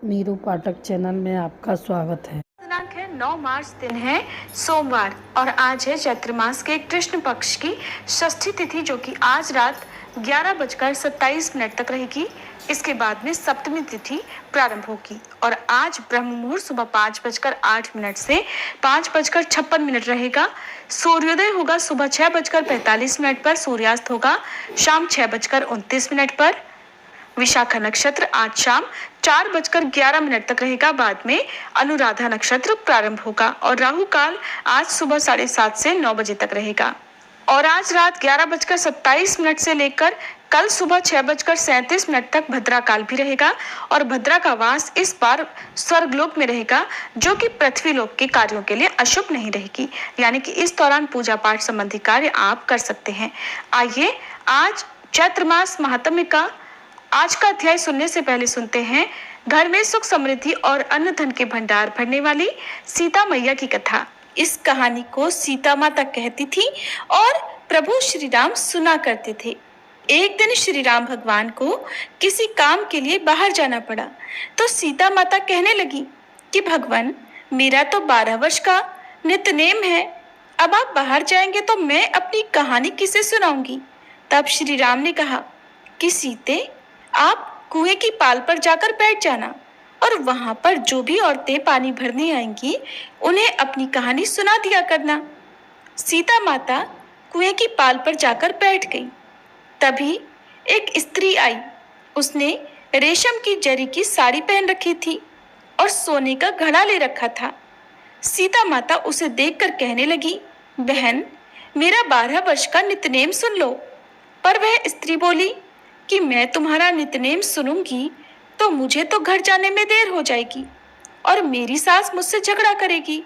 नीरू पाठक channel में आपका स्वागत है। दिनांक है 9 मार्च, दिन है सोमवार और आज है चैत्र मास के कृष्ण पक्ष की षष्ठी तिथि, जो कि आज रात 11:27 तक रहेगी। इसके बाद में सप्तमी तिथि प्रारंभ होगी और आज ब्रह्म मुहूर्त सुबह 5:08 से 5:56 रहेगा। सूर्योदय होगा सुबह 6:45 पर, सूर्यास्त होगा शाम 6:29 पर। विशाखा नक्षत्र आज शाम 4:11 तक रहेगा। बाद में अनुराधा नक्षत्र प्रारंभ होगा और राहु काल आज सुबह 7:30 से 9 बजे तक रहेगा। और आज रात 11:27 से लेकर कल सुबह 6:37 तक भद्रा काल भी रहेगा और भद्रा का वास इस बार स्वर्गलोक में रहेगा, जो कि पृथ्वी लोक के कार्यों के लिए अशुभ नहीं रहेगी। यानी कि इस दौरान पूजा पाठ संबंधी कार्य आप कर सकते हैं। आइए आज चैत्र मास महात्म्य का आज का अध्याय सुनने से पहले सुनते हैं घर में सुख समृद्धि और अन्न धन के भंडार भरने वाली सीता मैया की कथा। इस कहानी को सीता माता कहती थी और प्रभु श्री राम सुना करते थे। एक दिन श्री राम भगवान को किसी काम के लिए बाहर जाना पड़ा, तो सीता माता कहने लगी कि भगवान, मेरा तो 12 वर्ष का नित्यनेम है, अब आप बाहर जाएंगे तो मैं अपनी कहानी किसे सुनाऊंगी। तब श्री राम ने कहा कि सीते, आप कुएं की पाल पर जाकर बैठ जाना और वहां पर जो भी औरतें पानी भरने आएंगी उन्हें अपनी कहानी सुना दिया करना। सीता माता कुएं की पाल पर जाकर बैठ गई। तभी एक स्त्री आई। उसने रेशम की जरी की साड़ी पहन रखी थी और सोने का घड़ा ले रखा था। सीता माता उसे देखकर कहने लगी, बहन, मेरा 12 वर्ष का नित्यनेम सुन लो। पर वह स्त्री बोली कि मैं तुम्हारा नित्यनेम सुनूंगी तो मुझे तो घर जाने में देर हो जाएगी और मेरी सास मुझसे झगड़ा करेगी।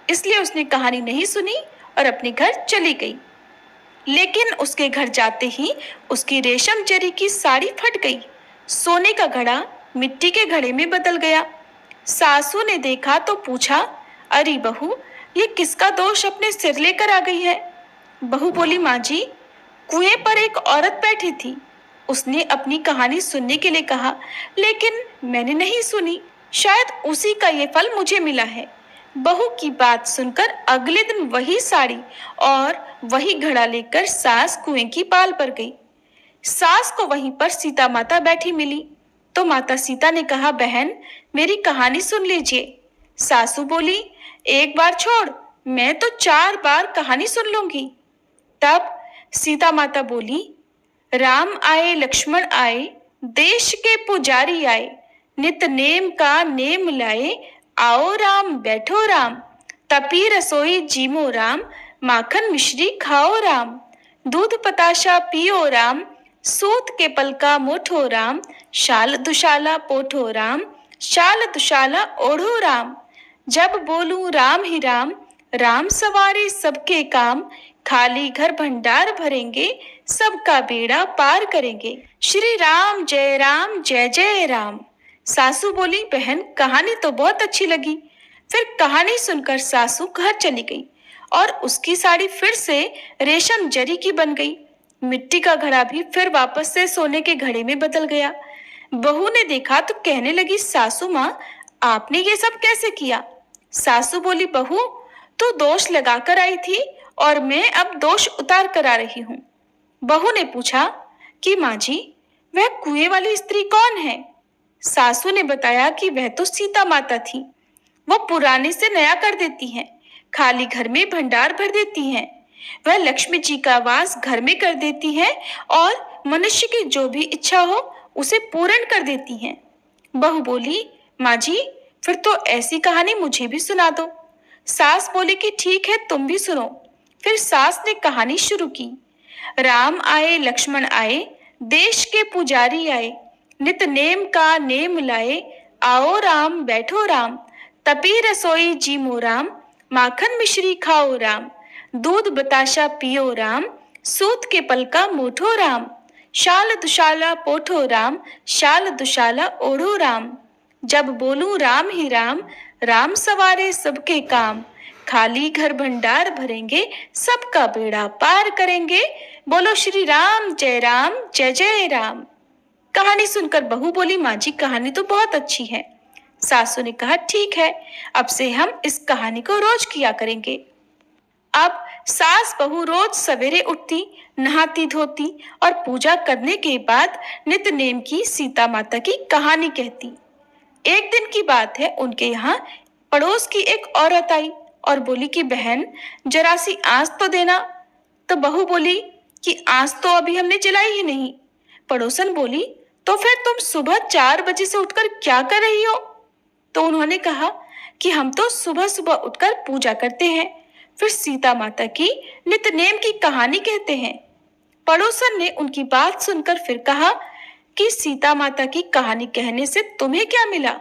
इसलिए उसने कहानी नहीं सुनी और अपने घर चली गई। लेकिन उसके घर जाते ही उसकी रेशम जरी की साड़ी फट गई। सोने का घड़ा मिट्टी के घड़े में बदल गया। सासू ने देखा तो पूछा, अरे बहू, ये किसका दोष अपने सिर लेकर आ गई है। बहू बोली, माँ जी, कुएं पर एक औरत बैठी थी, उसने अपनी कहानी सुनने के लिए कहा, लेकिन मैंने नहीं सुनी। शायद उसी का ये फल मुझे मिला है। बहू की बात सुनकर अगले दिन वही साड़ी और वही घड़ा लेकर सास कुएं की पाल पर गई। सास को वहीं पर सीता माता बैठी मिली तो माता सीता ने कहा, बहन, मेरी कहानी सुन लीजिए। सासू बोली, एक बार छोड़, मैं तो 4 बार कहानी सुन लूंगी। तब सीता माता बोली, राम आए लक्ष्मण आए, देश के पुजारी आए, नित नेम का नेम लाए, आओ राम बैठो राम, तपी रसोई जीमो राम, माखन मिश्री खाओ राम, दूध पताशा पियो राम, सूत के पलका मोठो राम, शाल दुशाला पोठो राम, शाल दुशाला ओढ़ो राम, जब बोलूं राम ही राम, राम सवारे सबके काम, खाली घर भंडार भरेंगे, सबका बेड़ा पार करेंगे। श्री राम जय जय राम। सासू बोली, बहन, कहानी तो बहुत अच्छी लगी। फिर कहानी सुनकर सासू घर चली गई और उसकी साड़ी फिर से रेशम जरी की बन गई। मिट्टी का घड़ा भी फिर वापस से सोने के घड़े में बदल गया। बहू ने देखा तो कहने लगी, सासू माँ, आपने ये सब कैसे किया। सासू बोली, बहू, तू दोष लगाकर आई थी और मैं अब दोष उतार कर आ रही हूँ। बहू ने पूछा कि माँ जी, वह कुएं वाली स्त्री कौन है। सासू ने बताया कि वह तो सीता माता थी। वो पुराने से नया कर देती हैं, खाली घर में भंडार भर देती हैं। वह लक्ष्मी जी का वास घर में कर देती हैं और मनुष्य की जो भी इच्छा हो उसे पूर्ण कर देती हैं। बहू बोली, माँ जी, फिर तो ऐसी कहानी मुझे भी सुना दो। सास बोली कि ठीक है, तुम भी सुनो। फिर सास ने कहानी शुरू की। राम आए लक्ष्मण आए, देश के पुजारी आए, नित नेम का नेम लाए, आओ राम बैठो राम, तपी रसोई जीमो राम, माखन मिश्री खाओ राम, दूध बताशा पियो राम, सूत के पलका मोठो राम, शाल दुशाला पोठो राम, शाल दुशाला ओढ़ो राम, जब बोलूं राम ही राम, राम सवारे सबके काम, खाली घर भंडार भरेंगे, सबका बेड़ा पार करेंगे, बोलो श्री राम जय जय राम। कहानी सुनकर बहू बोली, माँ जी, कहानी तो बहुत अच्छी है, सासू ने कहा, ठीक है, अब से हम इस कहानी को रोज किया करेंगे। अब सास बहू रोज सवेरे उठती, नहाती धोती और पूजा करने के बाद नित्य नेम की सीता माता की कहानी कहती। एक दिन की बात है, उनके यहाँ पड़ोस की एक औरत आई और बोली कि बहन, जरा सी आंच तो देना। तो बहू बोली कि आंच तो अभी हमने जलाई ही नहीं। पड़ोसन बोली, तो फिर तुम सुबह 4 बजे से उठकर क्या कर रही हो? तो उन्होंने कहा कि हम तो सुबह सुबह उठकर पूजा करते हैं, फिर सीता माता की नित्य नेम की कहानी कहते हैं। पड़ोसन ने उनकी बात सुनकर फिर कहा कि सीता माता की कहानी कहने से तुम्हें क्या मिला?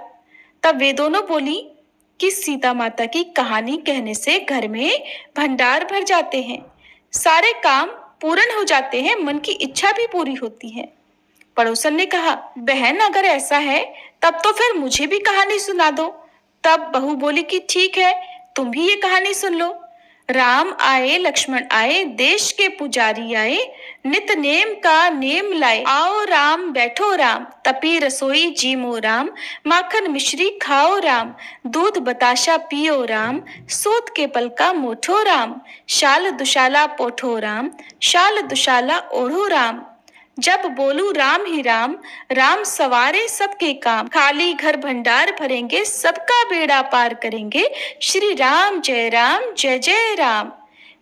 तब वे दोनों बोली कि सीता माता की कहानी कहने से घर में भंडार भर जाते हैं, सारे काम पूर्ण हो जाते हैं, मन की इच्छा भी पूरी होती है। पड़ोसन ने कहा, बहन अगर ऐसा है तब तो फिर मुझे भी कहानी सुना दो। तब बहू बोली कि ठीक है, तुम भी ये कहानी सुन लो। राम आए लक्ष्मण आए, देश के पुजारी आए, नित नेम का नेम लाए, आओ राम बैठो राम, तपी रसोई जीमो राम, माखन मिश्री खाओ राम, दूध बताशा पियो राम, सूत के पल का मोठो राम, शाल दुशाला पोठो राम, शाल दुशाला ओढ़ो राम। जब बोलू राम ही राम, राम सवारे सबके काम, खाली घर भंडार भरेंगे, सबका बेड़ा पार करेंगे, श्री राम जय जय राम।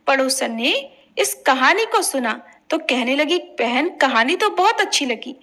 पड़ोसन ने इस कहानी को सुना तो कहने लगी, बहन कहानी तो बहुत अच्छी लगी।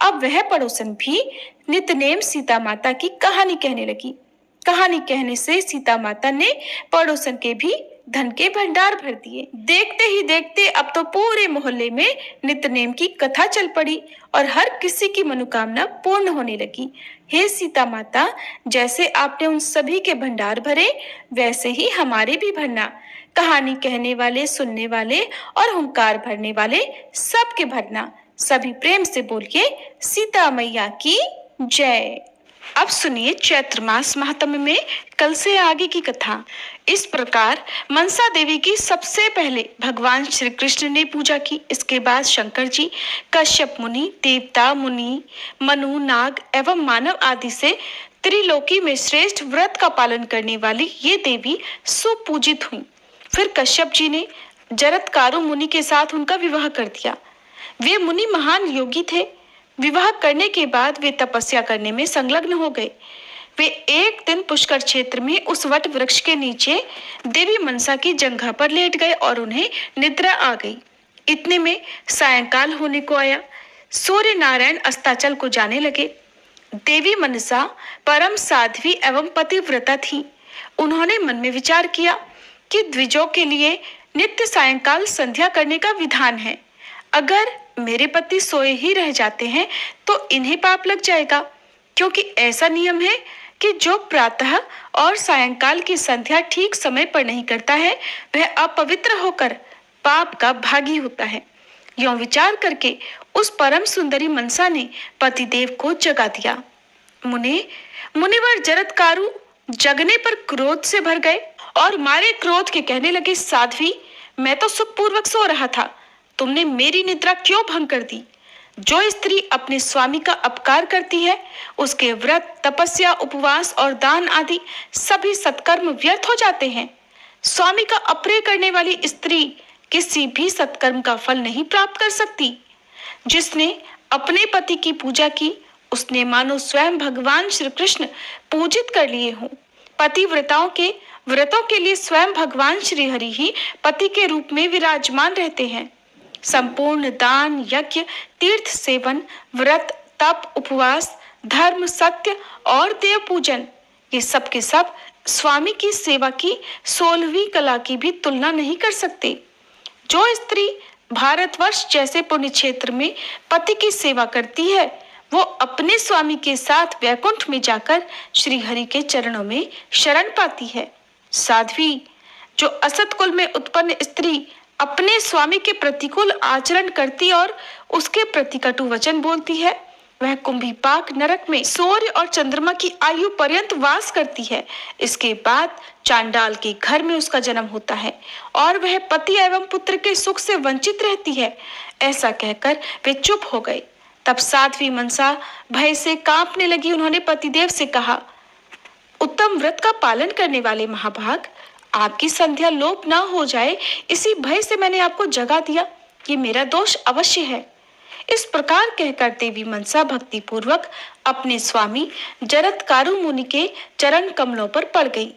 अब वह पड़ोसन भी नित्यनेम सीता माता की कहानी कहने लगी। कहानी कहने से सीता माता ने पड़ोसन के भी धन के भंडार भर दिए। देखते ही देखते अब तो पूरे मोहल्ले में नित्यनेम की कथा चल पड़ी और हर किसी की मनोकामना पूर्ण होने लगी। हे सीता माता, जैसे आपने उन सभी के भंडार भरे, वैसे ही हमारे भी भरना। कहानी कहने वाले, सुनने वाले और हुंकार भरने वाले सबके भरना। सभी प्रेम से बोलिए, सीता मैया की जय। अब सुनिए चैत्र मास महात्म्य में कल से आगे की कथा। इस प्रकार मनसा देवी की सबसे पहले भगवान श्री कृष्ण ने पूजा की। इसके बाद शंकर जी, कश्यप मुनि, देवता मुनि, मनु, नाग एवं मानव आदि से त्रिलोकी में श्रेष्ठ व्रत का पालन करने वाली ये देवी सुपूजित हुई। फिर कश्यप जी ने जरत्कारु मुनि के साथ उनका विवाह कर दिया। वे मुनि महान योगी थे। विवाह करने के बाद वे तपस्या करने में संलग्न हो गए। वे एक दिन पुष्कर क्षेत्र में उस वट वृक्ष के नीचे देवी मनसा की जंघा पर लेट गए और उन्हें निद्रा आ गई। इतने में सायंकाल होने को आया। सूर्य नारायण अस्ताचल को जाने लगे। देवी मनसा परम साध्वी एवं पतिव्रता थी। उन्होंने मन में विचार किया कि द्विजों के लिए नित्य सायंकाल संध्या करने का विधान है। अगर मेरे पति सोए ही रह जाते हैं तो इन्हें पाप लग जाएगा, क्योंकि ऐसा नियम है कि जो प्रातः और सायंकाल की संध्या ठीक समय पर नहीं करता है वह अपवित्र होकर पाप का भागी होता है। यों विचार करके उस परम सुंदरी मनसा ने पतिदेव को जगा दिया। मुनिवर जरत्कारु जगने पर क्रोध से भर गए और मारे क्रोध के कहने लगे, साध्वी, मैं तो सुखपूर्वक सो रहा था, तुमने मेरी निद्रा क्यों भंग कर दी? जो स्त्री अपने स्वामी का अपकार करती है उसके व्रत, तपस्या, उपवास और दान आदि सभी सत्कर्म व्यर्थ हो जाते हैं। स्वामी का अप्रिय करने वाली स्त्री किसी भी सत्कर्म का फल नहीं प्राप्त कर सकती। जिसने अपने पति की पूजा की उसने मानो स्वयं भगवान श्री कृष्ण पूजित कर लिए हों। पतिव्रताओं के व्रतों के लिए स्वयं भगवान श्री हरि ही पति के रूप में विराजमान रहते हैं। संपूर्ण दान, यज्ञ, तीर्थ सेवन, व्रत, तप, उपवास, धर्म, सत्य और देव पूजन, ये सब के सब स्वामी की सेवा की 16वीं कला की भी तुलना नहीं कर सकते। जो स्त्री भारतवर्ष जैसे पुण्य क्षेत्र में पति की सेवा करती है वो अपने स्वामी के साथ वैकुंठ में जाकर श्री हरि के चरणों में शरण पाती है। साध्वी, जो असत कुल में उत्पन्न स्त्री अपने स्वामी के प्रतिकूल आचरण करती और उसके प्रति कटु वचन बोलती है वह कुंभीपाक नरक में सूर्य और चंद्रमा की आयु पर्यंत वास करती है। इसके बाद चांडाल के घर में उसका जन्म होता है और वह पति एवं पुत्र के सुख से वंचित रहती है। ऐसा कहकर वे चुप हो गए। तब साध्वी मनसा भय से कांपने लगी। उन्होंने पतिदेव से कहा, उत्तम व्रत का पालन करने वाले महाभाग, आपकी संध्या लोप ना हो जाए इसी भय से मैंने आपको जगा दिया। ये मेरा दोष अवश्य है। इस प्रकार कहकर देवी मनसा भक्ति पूर्वक अपने स्वामी जरत्कारु मुनि के चरण कमलों पर पड़ गई।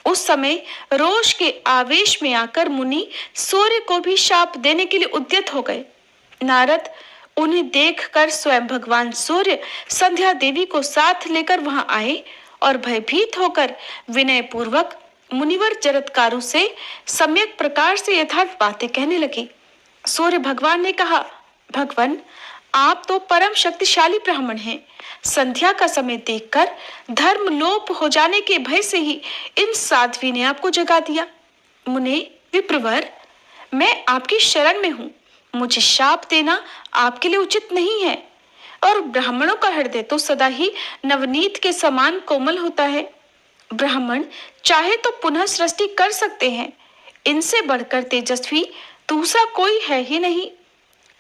उस समय रोष के आवेश में आकर मुनि सूर्य को भी शाप देने के लिए उद्यत हो गए। नारद उन्हें देखकर स्वयं भगवान सूर्य संध्या देवी को साथ लेकर वहां आए और भयभीत होकर विनय पूर्वक मुनिवर जरत्कारु से सम्यक प्रकार से यथार्थ बातें कहने लगी। सूर्य भगवान ने कहा, भगवान, आप तो परम शक्तिशाली ब्राह्मण हैं। संध्या का समय देखकर धर्म लोप हो जाने के भय से ही इन साध्वी ने आपको जगा दिया। मुने विप्रवर, मैं आपकी शरण में हूँ। मुझे शाप देना आपके लिए उचित नहीं है। और ब्राह्मणों का हृदय तो सदा ही नवनीत के समान कोमल होता है। ब्राह्मण चाहे तो पुनः सृष्टि कर सकते हैं। इनसे बढ़कर तेजस्वी दूसरा कोई है ही नहीं।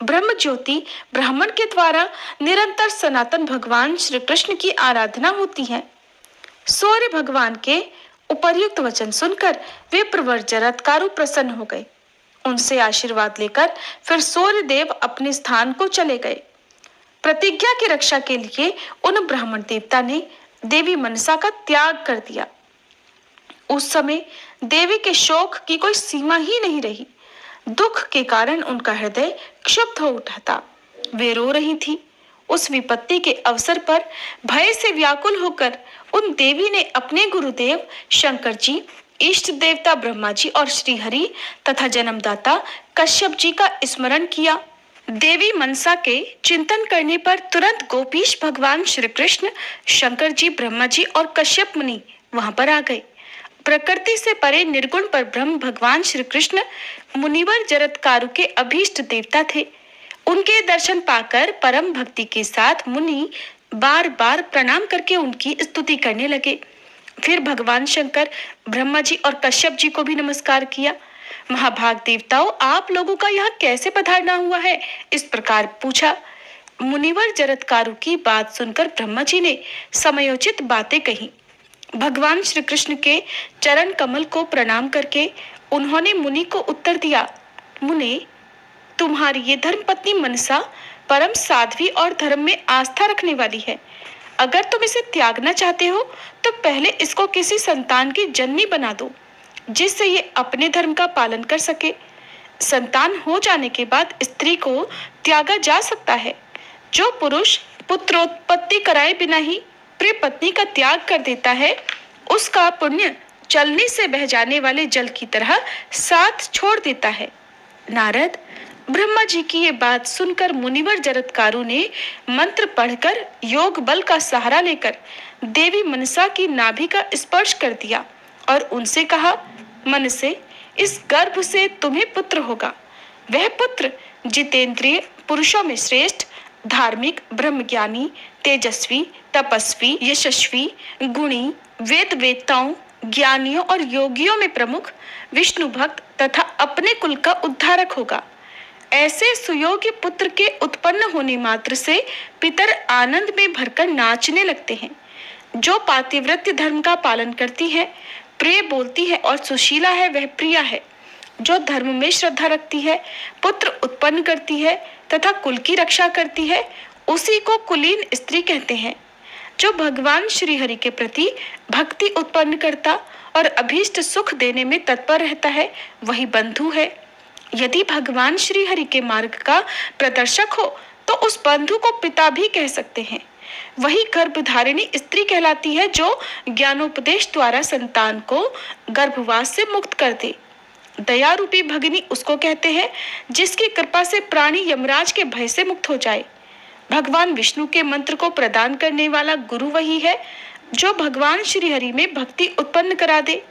ब्रह्म ज्योति ब्राह्मण के द्वारा निरंतर सनातन भगवान श्री कृष्ण की आराधना होती है। सूर्य भगवान के उपर्युक्त वचन सुनकर विप्रवर जरत्कारु प्रसन्न हो गए। उनसे आशीर्वाद लेकर फिर सूर्य देव अपने स्थान को चले गए। प्रतिज्ञा की रक्षा के लिए उन ब्राह्मण देवता ने देवी मनसा का त्याग कर दिया। उस समय देवी के शोक की कोई सीमा ही नहीं रही। दुख के कारण उनका हृदय क्षुब्ध हो उठा था। वे रो रही थी। उस विपत्ति के अवसर पर भय से व्याकुल होकर उन देवी ने अपने गुरुदेव शंकर जी, इष्ट देवता ब्रह्मा जी और श्रीहरि तथा जन्मदाता कश्यप जी का स्मरण किया। देवी मनसा के चिंतन करने पर तुरंत गोपीश भगवान श्री कृष्ण, शंकर जी, ब्रह्मा जी और कश्यप मुनि वहां पर आ गए। प्रकृति से परे निर्गुण पर ब्रह्म भगवान श्री कृष्ण मुनिवर जरत्कारु के अभीष्ट देवता थे। उनके दर्शन पाकर परम भक्ति के साथ मुनि बार बार प्रणाम करके उनकी स्तुति करने लगे। फिर भगवान शंकर, ब्रह्मा जी और कश्यप जी को भी नमस्कार किया। महाभाग देवताओं, आप लोगों का यहाँ कैसे पधारना हुआ है? इस प्रकार पूछा। मुनिवर जरत्कारु की बात सुनकर ब्रह्मा जी ने समयोचित बातें कही। भगवान श्री कृष्ण के चरण कमल को प्रणाम करके उन्होंने मुनि को उत्तर दिया, मुने, तुम्हारी ये धर्म पत्नी मनसा परम साध्वी और धर्म में आस्था रखने वाली है। अगर तुम इसे त्यागना चाहते हो तो पहले इसको किसी संतान की जननी बना दो, जिससे ये अपने धर्म का पालन कर सके। संतान हो जाने के बाद स्त्री को त्यागा जा सकता है। जो पुरुष पुत्रोत्पत्ति कराए बिना ही प्रिय पत्नी का त्याग कर देता है, उसका पुण्य चलने से बह जाने वाले जल की तरह साथ छोड़ देता है। नारद, ब्रह्मा जी की ये बात सुनकर मुनिवर जरत्कारु ने मंत्र पढ़कर योग बल का सहारा लेकर देवी मनसा की नाभि का स्पर्श कर दिया और उनसे कहा, मन से इस गर्भ से तुम्हें पुत्र होगा। वह पुत्र जितेंद्रिय, पुरुषों में श्रेष्ठ, धार्मिक, ब्रह्मज्ञानी, तेजस्वी, तपस्वी, यशस्वी, गुणी, वेद वेत्ताओं, ज्ञानियों और योगियों में प्रमुख, विष्णु भक्त तथा अपने कुल का उद्धारक होगा। ऐसे सुयोग्य पुत्र के उत्पन्न होने मात्र से पितर आनंद में भरकर नाचने लगते हैं। जो पातिव्रत्य धर्म का पालन करती है, प्रिय बोलती है और सुशीला है, वह प्रिया है। जो धर्म में श्रद्धा रखती है, पुत्र उत्पन्न करती है तथा कुल की रक्षा करती है, उसी को कुलीन स्त्री कहते हैं। जो भगवान श्री हरि के प्रति भक्ति उत्पन्न करता और अभीष्ट सुख देने में तत्पर रहता है, वही बंधु है। यदि भगवान श्री हरि के मार्ग का प्रदर्शक हो तो उस बंधु को पिता भी कह सकते हैं। वही गर्भधारिणी स्त्री कहलाती है जो ज्ञानोपदेश द्वारा संतान को गर्भवास से मुक्त कर दे। दया रूपी भगिनी उसको कहते हैं जिसकी कृपा से प्राणी यमराज के भय से मुक्त हो जाए। भगवान विष्णु के मंत्र को प्रदान करने वाला गुरु वही है जो भगवान श्री हरि में भक्ति उत्पन्न करा दे।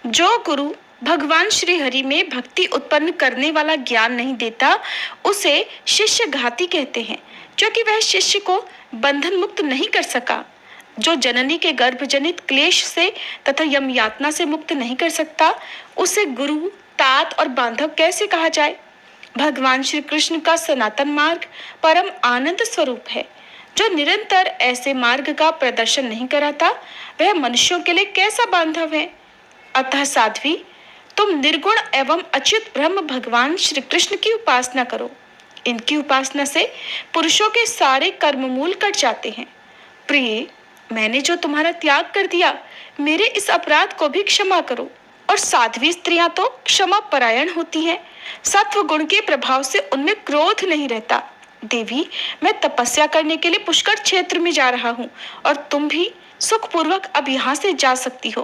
जो गुरु भगवान श्री हरि में भक्ति उत्पन्न करने वाला ज्ञान नहीं देता, उसे शिष्य घाती कहते हैं, क्योंकि वह शिष्य को बंधन मुक्त नहीं कर सका। जो जननी के गर्भ जनित क्लेश से तथा यम यातना से मुक्त नहीं कर सकता, उसे गुरु, तात और बांधव कैसे कहा जाए। भगवान श्री कृष्ण का सनातन मार्ग परम आनंद स्वरूप है। जो निरंतर ऐसे मार्ग का प्रदर्शन नहीं कराता वह मनुष्यों के लिए कैसा बांधव है। अतः साध्वी, तुम निर्गुण एवं अच्युत ब्रह्म भगवान श्री कृष्ण की उपासना करो। इनकी उपासना से पुरुषों के सारे कर्म मूल कट जाते हैं। प्रिय, मैंने जो तुम्हारा त्याग कर दिया, मेरे इस अपराध को भी क्षमा करो। और साध्वी स्त्रियां तो क्षमा परायण होती हैं। सत्व गुण के प्रभाव से उनमें क्रोध नहीं रहता। देवी, मैं तपस्या करने के लिए पुष्कर क्षेत्र में जा रहा हूँ और तुम भी सुखपूर्वक अब यहाँ से जा सकती हो,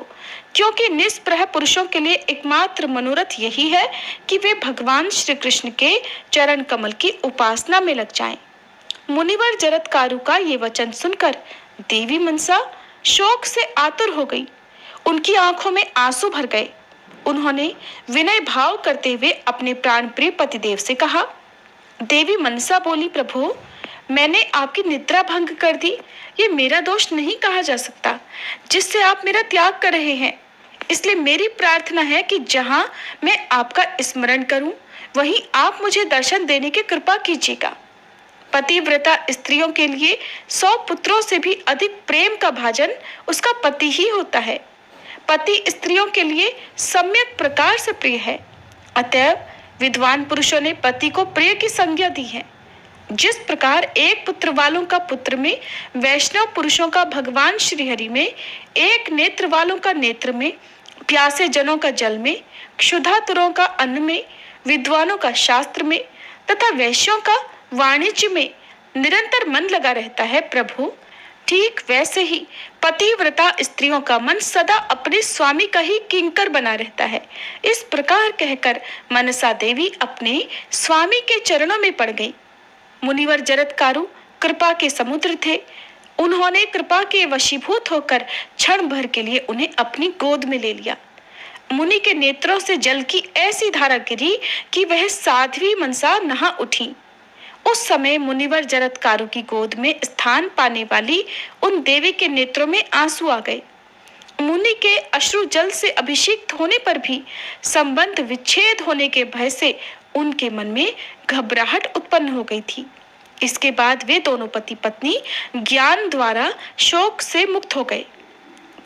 क्योंकि निष्प्रह पुरुषों के लिए एकमात्र मनोरथ यही है कि वे भगवान श्री कृष्ण के चरण कमल की उपासना में लग जाएं। मुनिवर जरत्कारु का ये वचन सुनकर देवी मनसा शोक से आतुर हो गई। उनकी आंखों में आंसू भर गए। उन्होंने विनय भाव करते हुए अपने प्राण प्रिय पतिदेव से कहा। देवी मनसा बोली, प्रभु, मैंने आपकी निद्रा भंग कर दी, ये मेरा दोष नहीं कहा जा सकता, जिससे आप मेरा त्याग कर रहे हैं। इसलिए मेरी प्रार्थना है कि जहां मैं आपका स्मरण करूं, वहीं आप मुझे दर्शन देने की कृपा कीजिएगा। पतिव्रता स्त्रियों के लिए 100 पुत्रों से भी अधिक प्रेम का भाजन उसका पति ही होता है। पति स्त्रियों के लिए सम्यक प्रकार से प्रिय है। अतएव विद्वान पुरुषों ने पति को प्रिय की संज्ञा दी है। जिस प्रकार एक पुत्र वालों का पुत्र में, वैष्णव पुरुषों का भगवान श्रीहरि में, एक नेत्र वालों का नेत्र में, प्यासे जनों का जल में, क्षुधातुरों का अन्न में, विद्वानों का शास्त्र में तथा वैश्यों का वाणिज्य में निरंतर मन लगा रहता है, प्रभु, ठीक वैसे ही पतिव्रता स्त्रियों का मन सदा अपने स्वामी का ही किंकर बना रहता है। इस प्रकार कहकर मनसा देवी अपने स्वामी के चरणों में पड़ गई। मुनिवर जरत्कारु कृपा के समुद्र थे। उन्होंने कृपा के वशीभूत होकर क्षण भर के लिए उन्हें अपनी गोद में ले लिया। मुनि के नेत्रों से जल की ऐसी धारा गिरी कि वह साध्वी मनसा नहा उठी। उस समय मुनिवर जरत्कारु की गोद में स्थान पाने वाली उन देवी के नेत्रों में आंसू आ गए। मुनि के अश्रु जल से अभिषेक होने पर भी संबंध विच्छेद होने के भय से उनके मन में घबराहट उत्पन्न हो गई थी। इसके बाद वे दोनों पति पत्नी ज्ञान द्वारा शोक से मुक्त हो गए।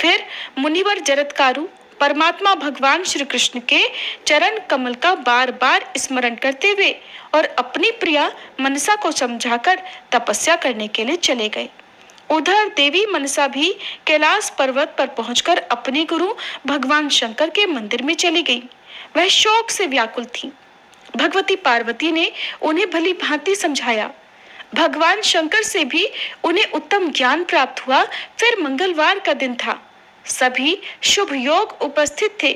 फिर मुनिवर जरत्कारु परमात्मा भगवान श्री कृष्ण के चरण कमल का बार बार स्मरण करते हुए और अपनी प्रिया मनसा को समझाकर तपस्या करने के लिए चले गए। उधर देवी मनसा भी कैलाश पर्वत पर पहुंचकर अपने गुरु भगवान शंकर के मंदिर में चली गई। वह शोक से व्याकुल थी। भगवती पार्वती ने उन्हें भली भांति समझाया। भगवान शंकर से भी उन्हें उत्तम ज्ञान प्राप्त हुआ। फिर मंगलवार का दिन था। सभी शुभ योग उपस्थित थे।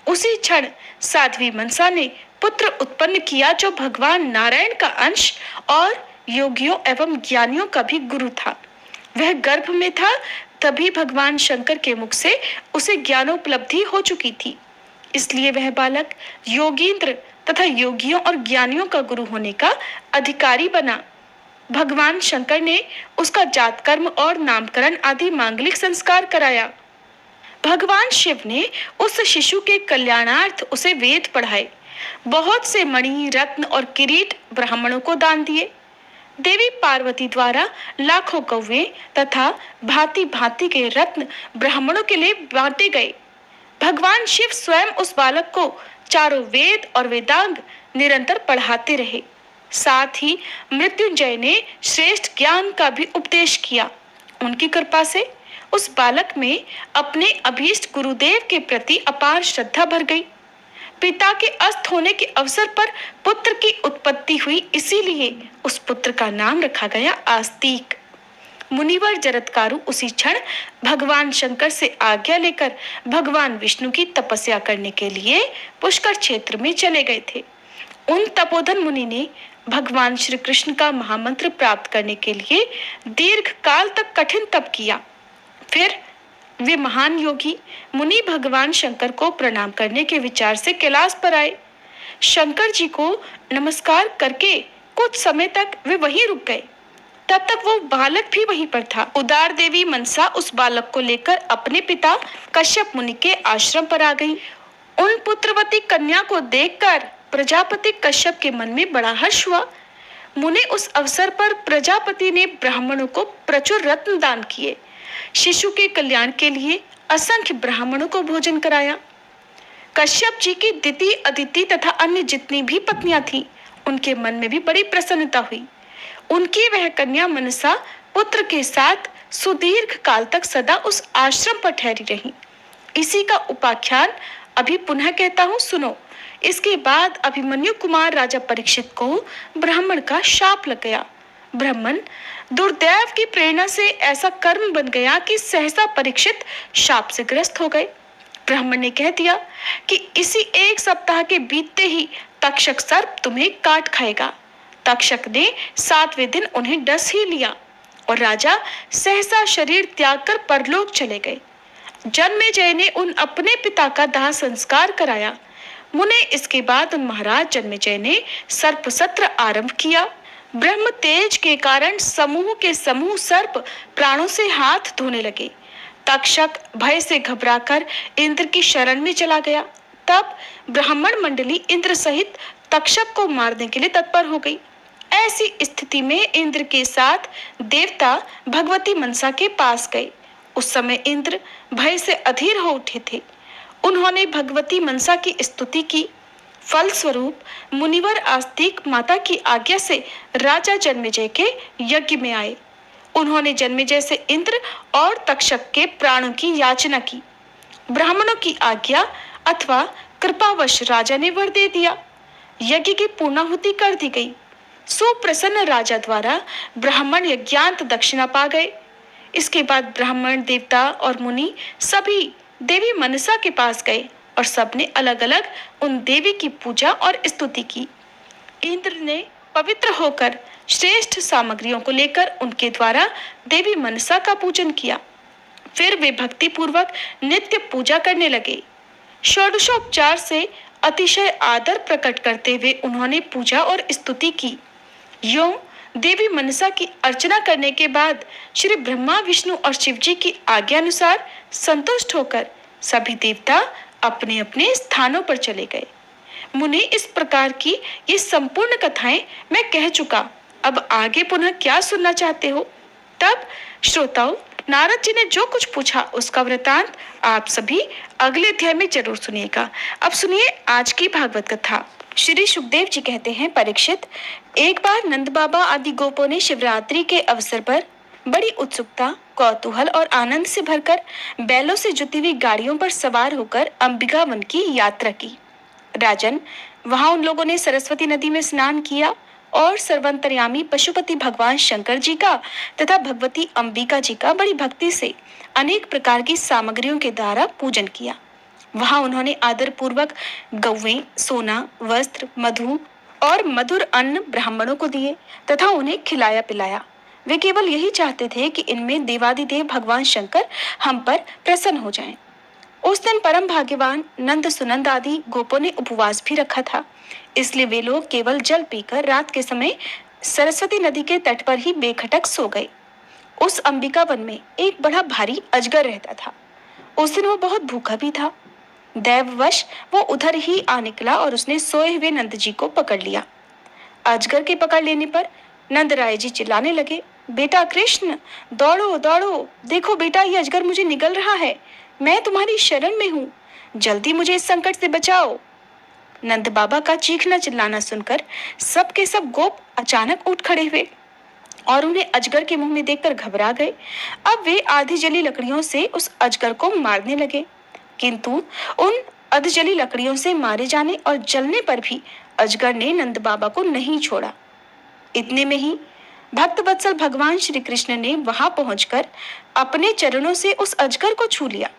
उसी क्षण साध्वी मनसा ने पुत्र उत्पन्न किया, जो भगवान नारायण का अंश और योगियों एवं ज्ञानियों का भी गुरु था। वह गर्भ में था, तभी भगवान शंकर के मुख से उसे ज्ञानोपलब्धि हो चुकी थी। इसलिए वह बालक योगींद्र तथा योगियों और ज्ञानियों का गुरु होने का अधिकारी बना। भगवान शंकर ने उसका जात कर्म और नामकरण आदि मांगलिक संस्कार कराया। भगवान शिव ने उस शिशु के कल्याणार्थ उसे वेद पढ़ाए। बहुत से मणि, रत्न और किरीट ब्राह्मणों को दान दिए। देवी पार्वती द्वारा लाखों कौवे तथा भांति भांति के रत्न ब्राह्मणों के लिए बांटे गए। भगवान शिव स्वयं उस बालक को चारों वेद और वेदांग निरंतर पढ़ाते रहे। साथ ही मृत्युंजय ने श्रेष्ठ ज्ञान का भी उपदेश किया। उनकी कृपा से उस बालक में अपने अभीष्ट गुरुदेव के प्रति अपार श्रद्धा भर गई। पिता के अस्त होने के अवसर पर पुत्र की उत्पत्ति हुई, इसीलिए उस पुत्र का नाम रखा गया आस्तिक। मुनिवर जरत्कारु उसी क्षण भगवान शंकर से आज्ञा लेकर भगवान विष्णु की तपस्या करने के लिए पुष्कर क्षेत्र में चले गए थे। उन तपोधन मुनि ने भगवान श्री कृष्ण का महामंत्र प्राप्त करने के लिए दीर्घ काल तक कठिन तप किया। फिर वे महान योगी मुनि भगवान शंकर को प्रणाम करने के विचार से कैलाश पर आए। शंकर जी को नमस्कार करके कुछ समय तक वे वहीं रुक गए। तब तक वो बालक भी वहीं पर था। उदार देवी मनसा उस बालक को लेकर अपने पिता कश्यप मुनि के आश्रम पर आ गई। उन पुत्रवती कन्या को देखकर प्रजापति कश्यप के मन में बड़ा हर्ष हुआ। मुने उस अवसर पर प्रजापति ने ब्राह्मणों को प्रचुर रत्न दान किए। शिशु के कल्याण के लिए असंख्य ब्राह्मणों को भोजन कराया। कश्यप जी की दिति, अदिति तथा अन्य जितनी भी पत्नियां थीं, उनके मन में भी बड़ी प्रसन्नता हुई। उनकी वह कन्या मनसा पुत्र के साथ सुदीर्घ काल तक सदा उस आश्रम पर ठहरी रही। इसी का उपाख्यान अभी पुनः कहता हूँ, सुनो। इसके बाद अभिमन्यु कुमार राजा परीक्षित को ब्राह्मण का शाप लग गया। ब्राह्मण दुर्दैव की प्रेरणा से ऐसा कर्म बन गया कि सहसा परीक्षित शाप से ग्रस्त हो गए। ब्राह्मण ने कह दिया कि इसी एक सप्ताह के बीतते ही तक्षक सर्प तुम्हें काट खाएगा। तक्षक ने 7वें दिन उन्हें डस ही लिया और राजा सहसा शरीर त्याग कर परलोक चले गए। जन्मेजय ने उन अपने पिता का दाह संस्कार कराया। मुने इसके बाद उन महाराज जन्मेजय ने सर्प सत्र आरंभ किया। ब्रह्म तेज के कारण समूह के समूह सर्प प्राणों से हाथ धोने लगे। तक्षक भय से घबराकर इंद्र की शरण में चला गया। तब ब्राह्मण मंडली इंद्र सहित तक्षक को मारने के लिए तत्पर हो गई। ऐसी स्थिति में इंद्र के साथ देवता भगवती मनसा के पास गए। उस समय इंद्र भय से अधीर हो उठे थे। उन्होंने भगवती मनसा की स्तुति की। फलस्वरूप मुनिवर आस्तिक माता की आज्ञा से राजा जन्मेजय के यज्ञ में आए। उन्होंने जन्मेजय से इंद्र और तक्षक के प्राणों की याचना की। ब्राह्मणों की आज्ञा अथवा कृपावश राजा ने वर दे दिया। यज्ञ की पूर्णाहुति कर दी गई। सुप्रसन्न राजा द्वारा ब्राह्मण यज्ञांत दक्षिणा पा गए। इसके बाद ब्राह्मण, देवता और मुनि सभी देवी मनसा के पास गए और सबने अलग अलग उन देवी की पूजा और स्तुति की। इंद्र ने पवित्र होकर श्रेष्ठ सामग्रियों को लेकर उनके द्वारा देवी मनसा का पूजन किया। फिर वे भक्ति पूर्वक नित्य पूजा करने लगे। षोडशोपचार से अतिशय आदर प्रकट करते हुए उन्होंने पूजा और स्तुति की। यूं देवी मनसा की अर्चना करने के बाद श्री ब्रह्मा, विष्णु और शिव जी की आज्ञा अनुसार संतुष्ट होकर सभी देवता अपने अपने स्थानों पर चले गए। मुनि, इस प्रकार की ये संपूर्ण कथाएं मैं कह चुका। अब आगे पुनः क्या सुनना चाहते हो? तब श्रोताओं, नारद जी ने जो कुछ पूछा उसका वृतांत आप सभी अगले अध्याय में जरूर सुनिएगा। अब सुनिए आज की भागवत कथा। श्री सुखदेव जी कहते हैं, परीक्षित, एक बार नंद बाबा आदि गोपों ने शिवरात्रि के अवसर पर बड़ी उत्सुकता, कौतूहल और आनंद से भरकर बैलों से जुती हुई गाड़ियों पर सवार होकर अंबिका वन की यात्रा की। राजन, वहां उन लोगों ने सरस्वती नदी में स्नान किया और सर्वंतर्यामी पशुपति भगवान शंकर जी का तथा भगवती अंबिका जी का बड़ी भक्ति से अनेक प्रकार की सामग्रियों के द्वारा पूजन किया। वहां उन्होंने आदर पूर्वक गौवें, सोना, वस्त्र, मधु और मधुर अन्न ब्राह्मणों को दिए तथा उन्हें खिलाया पिलाया। वे केवल यही चाहते थे कि इनमें देवादिदेव भगवान शंकर हम पर प्रसन्न हो जाएं। उस दिन परम भाग्यवान नंद, सुनंद आदि गोपों ने उपवास भी रखा था। इसलिए वे लोग केवल जल पीकर रात के समय सरस्वती नदी के तट पर ही बेखटक सो गए। उस अंबिका वन में एक बड़ा भारी अजगर रहता था। उस दिन वो बहुत भूखा भी था। दैववश वो उधर ही आ निकला और उसने सोए हुए नंद जी को पकड़ लिया। अजगर के पकड़ लेने पर नंद राय जी चिल्लाने लगे, बेटा कृष्ण, दौड़ो दौड़ो, देखो बेटा, ये अजगर मुझे निगल रहा है। मैं तुम्हारी शरण में हूँ, जल्दी मुझे इस संकट से बचाओ। नंद बाबा का चीखना चिल्लाना सुनकर सब के सब गोप अचानक उठ खड़े हुए और उन्हें अजगर के मुंह में देखकर घबरा गए। अब वे आधी जली लकड़ियों से उस अजगर को मारने लगे, किंतु उन अधजली लकड़ियों से मारे जाने और जलने पर भी अजगर ने नंद बाबा को नहीं छोड़ा। इतने में ही भक्त वत्सल भगवान श्री कृष्ण ने वहां पहुंचकर अपने चरणों से उस अजगर को छू लिया।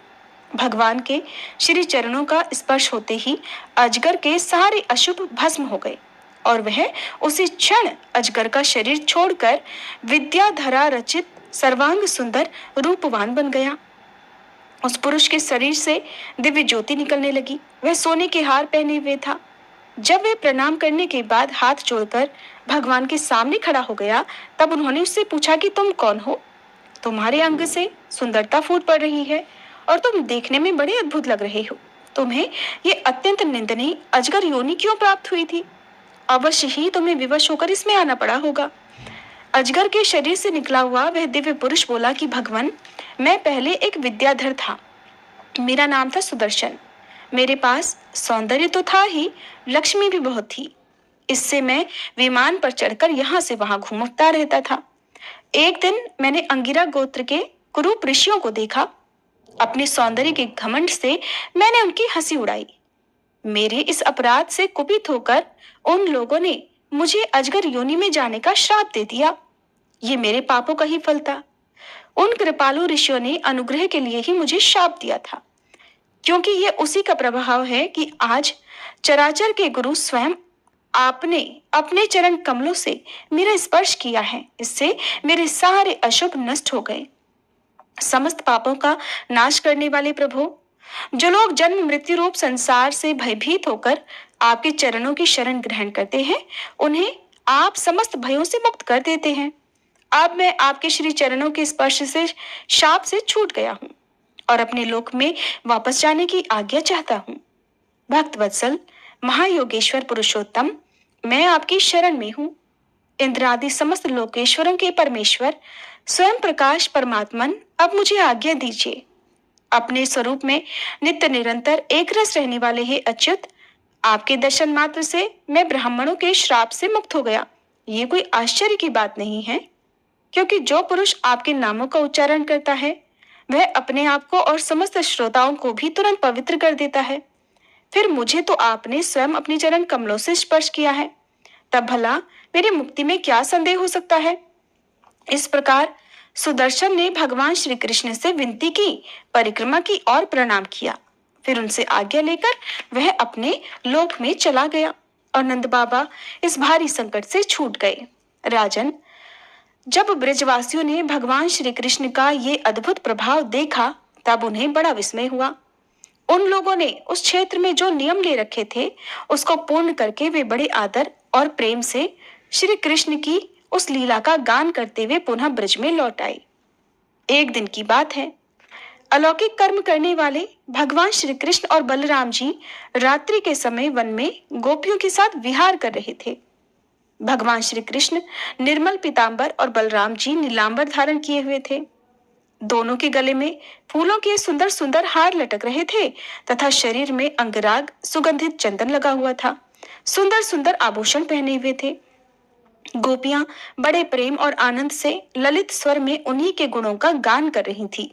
भगवान के श्री चरणों का स्पर्श होते ही अजगर के सारे अशुभ भस्म हो गए और वह उसी क्षण अजगर का शरीर छोड़कर विद्याधरा रचित सर्वांग सुंदर रूपवान बन गया। उस पुरुष के शरीर से दिव्य ज्योति निकलने लगी। वह सोने के हार पहने हुए था। जब वह प्रणाम करने के बाद हाथ जोड़कर भगवान के सामने खड़ा हो गया, तब उन्होंने उससे पूछा कि तुम कौन हो? तुम्हारे अंग से सुंदरता फूट पड़ रही है और तुम देखने में बड़े अद्भुत लग रहे हो। तुम्हें ये अत्यंत निंदनीय अजगर योनि क्यों प्राप्त हुई थी? अवश्य ही तुम्हें विवश होकर इसमें आना पड़ा होगा। अजगर के शरीर से निकला हुआ वह दिव्य पुरुष बोला कि भगवान, मैं पहले एक विद्याधर था। मेरा नाम था सुदर्शन। मेरे पास सौंदर्य तो था ही, लक्ष्मी भी बहुत थी। इससे मैं विमान पर चढ़कर यहाँ से वहां घूमता रहता था। एक दिन मैंने अंगिरा गोत्र के कुरूप ऋषियों को देखा। अपने सौंदर्य के घमंड से मैंने उनकी हंसी उड़ाई। मेरे इस अपराध से कुपित होकर उन लोगों ने मुझे अजगर योनि में जाने का श्राप दे दिया। ये मेरे पापों का ही फल था। उन कृपालु ऋषियों ने अनुग्रह के लिए ही मुझे श्राप दिया था, क्योंकि ये उसी का प्रभाव है कि आज चराचर के गुरु स्वयं आपने अपने चरण कमलों से मेरा स्पर्श किया है। इससे मेरे सारे अशुभ नष्ट हो गए। समस्त पापों का नाश करने वाले प्रभु, जो लोग जन्म मृत्यु रूप संसार से भयभीत होकर आपके चरणों की शरण ग्रहण करते हैं, उन्हें आप समस्त भयों से मुक्त कर देते हैं। अब मैं आपके श्री चरणों के स्पर्श से शाप से छूट गया हूँ और अपने लोक में वापस जाने की आज्ञा चाहता हूँ। भक्त वत्सल, महायोगेश्वर पुरुषोत्तम, मैं आपकी शरण में हूँ। इंद्र आदि समस्त लोकेश्वरों के परमेश्वर स्वयं प्रकाश परमात्मन, अब मुझे आज्ञा दीजिए। अपने स्वरूप में नित्य निरंतर एक रस रहने वाले हे अच्युत, आपके दर्शन मात्र से मैं ब्राह्मणों के श्राप से मुक्त हो गया। ये कोई आश्चर्य की बात नहीं है, क्योंकि जो पुरुष आपके नामों का उच्चारण करता है वह अपने आप को और समस्त श्रोताओं को भी तुरंत पवित्र कर देता है। फिर मुझे तो आपने स्वयं अपने चरण कमलों से स्पर्श किया है, तब भला मेरी मुक्ति में क्या संदेह हो सकता है। इस प्रकार सुदर्शन ने भगवान श्री कृष्ण से विनती की, परिक्रमा की और प्रणाम किया। फिर उनसे आज्ञा लेकर वह अपने लोक में चला गया और नंद बाबा इस भारी संकट से छूट गए। राजन, जब ब्रजवासियों ने भगवान श्री कृष्ण का ये अद्भुत प्रभाव देखा, तब उन्हें बड़ा विस्मय हुआ। उन लोगों ने उस क्षेत्र में जो नियम ले रखे थे उसको पूर्ण करके वे बड़े आदर और प्रेम से श्री कृष्ण की उस लीला का गान करते हुए पुनः ब्रज में लौट आए। एक दिन की बात है। अलौकिक कर्म करने वाले भगवान श्री कृष्ण और बलराम जी रात्रि के समय वन में गोपियों के साथ विहार कर रहे थे। भगवान श्री कृष्ण निर्मल पीतांबर और बलराम जी नीलांबर धारण किए हुए थे। दोनों के गले में फूलों के सुंदर सुंदर हार लटक रहे थे तथा शरीर में अंगराग सुगंधित चंदन लगा हुआ था। सुंदर सुंदर आभूषण पहने हुए थे। गोपियां बड़े प्रेम और आनंद से ललित स्वर में उन्हीं के गुणों का गान कर रही थी।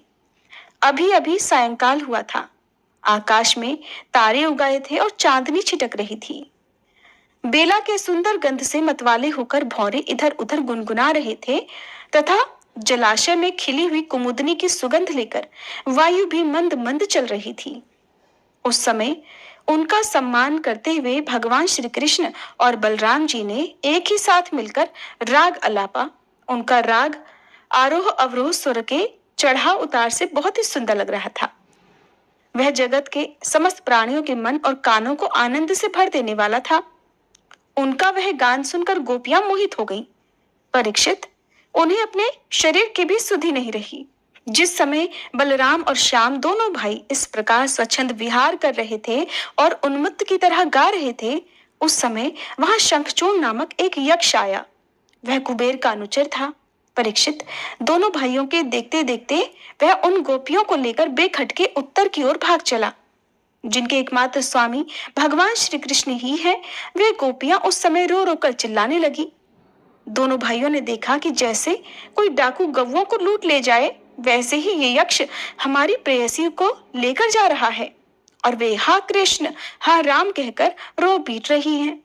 अभी अभी सायंकाल हुआ था। आकाश में तारे उगाए थे और चांदनी छिटक रही थी। बेला के सुंदर गंध से मतवाले होकर भौरे इधर उधर गुनगुना रहे थे तथा जलाशय में खिली हुई कुमुदनी की सुगंध लेकर वायु भी मंद मंद चल रही थी। उस समय उनका सम्मान करते हुए भगवान श्री कृष्ण और बलराम जी ने एक ही साथ मिलकर राग अलापा। उनका राग आरोह अवरोह स्वर के चढ़ाव उतार से बहुत ही सुंदर लग रहा था। वह जगत के समस्त प्राणियों के मन और कानों को आनंद से भर देने वाला था। उनका वह गान सुनकर गोपियां मोहित हो गईं। परीक्षित, उन्हें अपने शरीर की भी सुधि नहीं रही। जिस समय बलराम और श्याम दोनों भाई इस प्रकार स्वच्छंद विहार कर रहे थे और उन्मत्त की तरह गा रहे थे, उस समय वहां शंखचूड़ नामक एक यक्ष आया। वह कुबेर का अनुचर था। परीक्षित, दोनों भाइयों के देखते देखते वह उन गोपियों को लेकर बेखटके उत्तर की ओर भाग चला। जिनके एकमात्र स्वामी भगवान श्री कृष्ण ही है, वे गोपियां उस समय रो रो कर चिल्लाने लगी। दोनों भाइयों ने देखा कि जैसे कोई डाकू गौओं को लूट ले जाए, वैसे ही ये यक्ष हमारी प्रेयसी को लेकर जा रहा है और वे हा कृष्ण हा राम कहकर रो पीट रही हैं।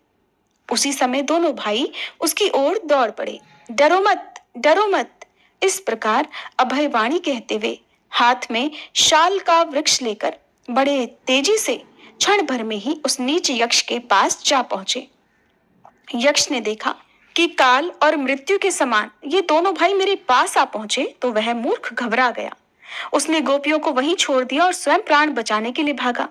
उसी समय दोनों भाई उसकी ओर दौड़ पड़े। डरो मत, डरो मत, इस प्रकार अभयवाणी कहते हुए हाथ में शाल का वृक्ष लेकर बड़े तेजी से क्षण भर में ही उस नीच यक्ष के पास जा पहुंचे। यक्ष ने देखा कि काल और मृत्यु के समान ये दोनों भाई मेरे पास आ पहुंचे तो वह मूर्ख घबरा गया। उसने गोपियों को वहीं छोड़ दिया और स्वयं प्राण बचाने के लिए भागा।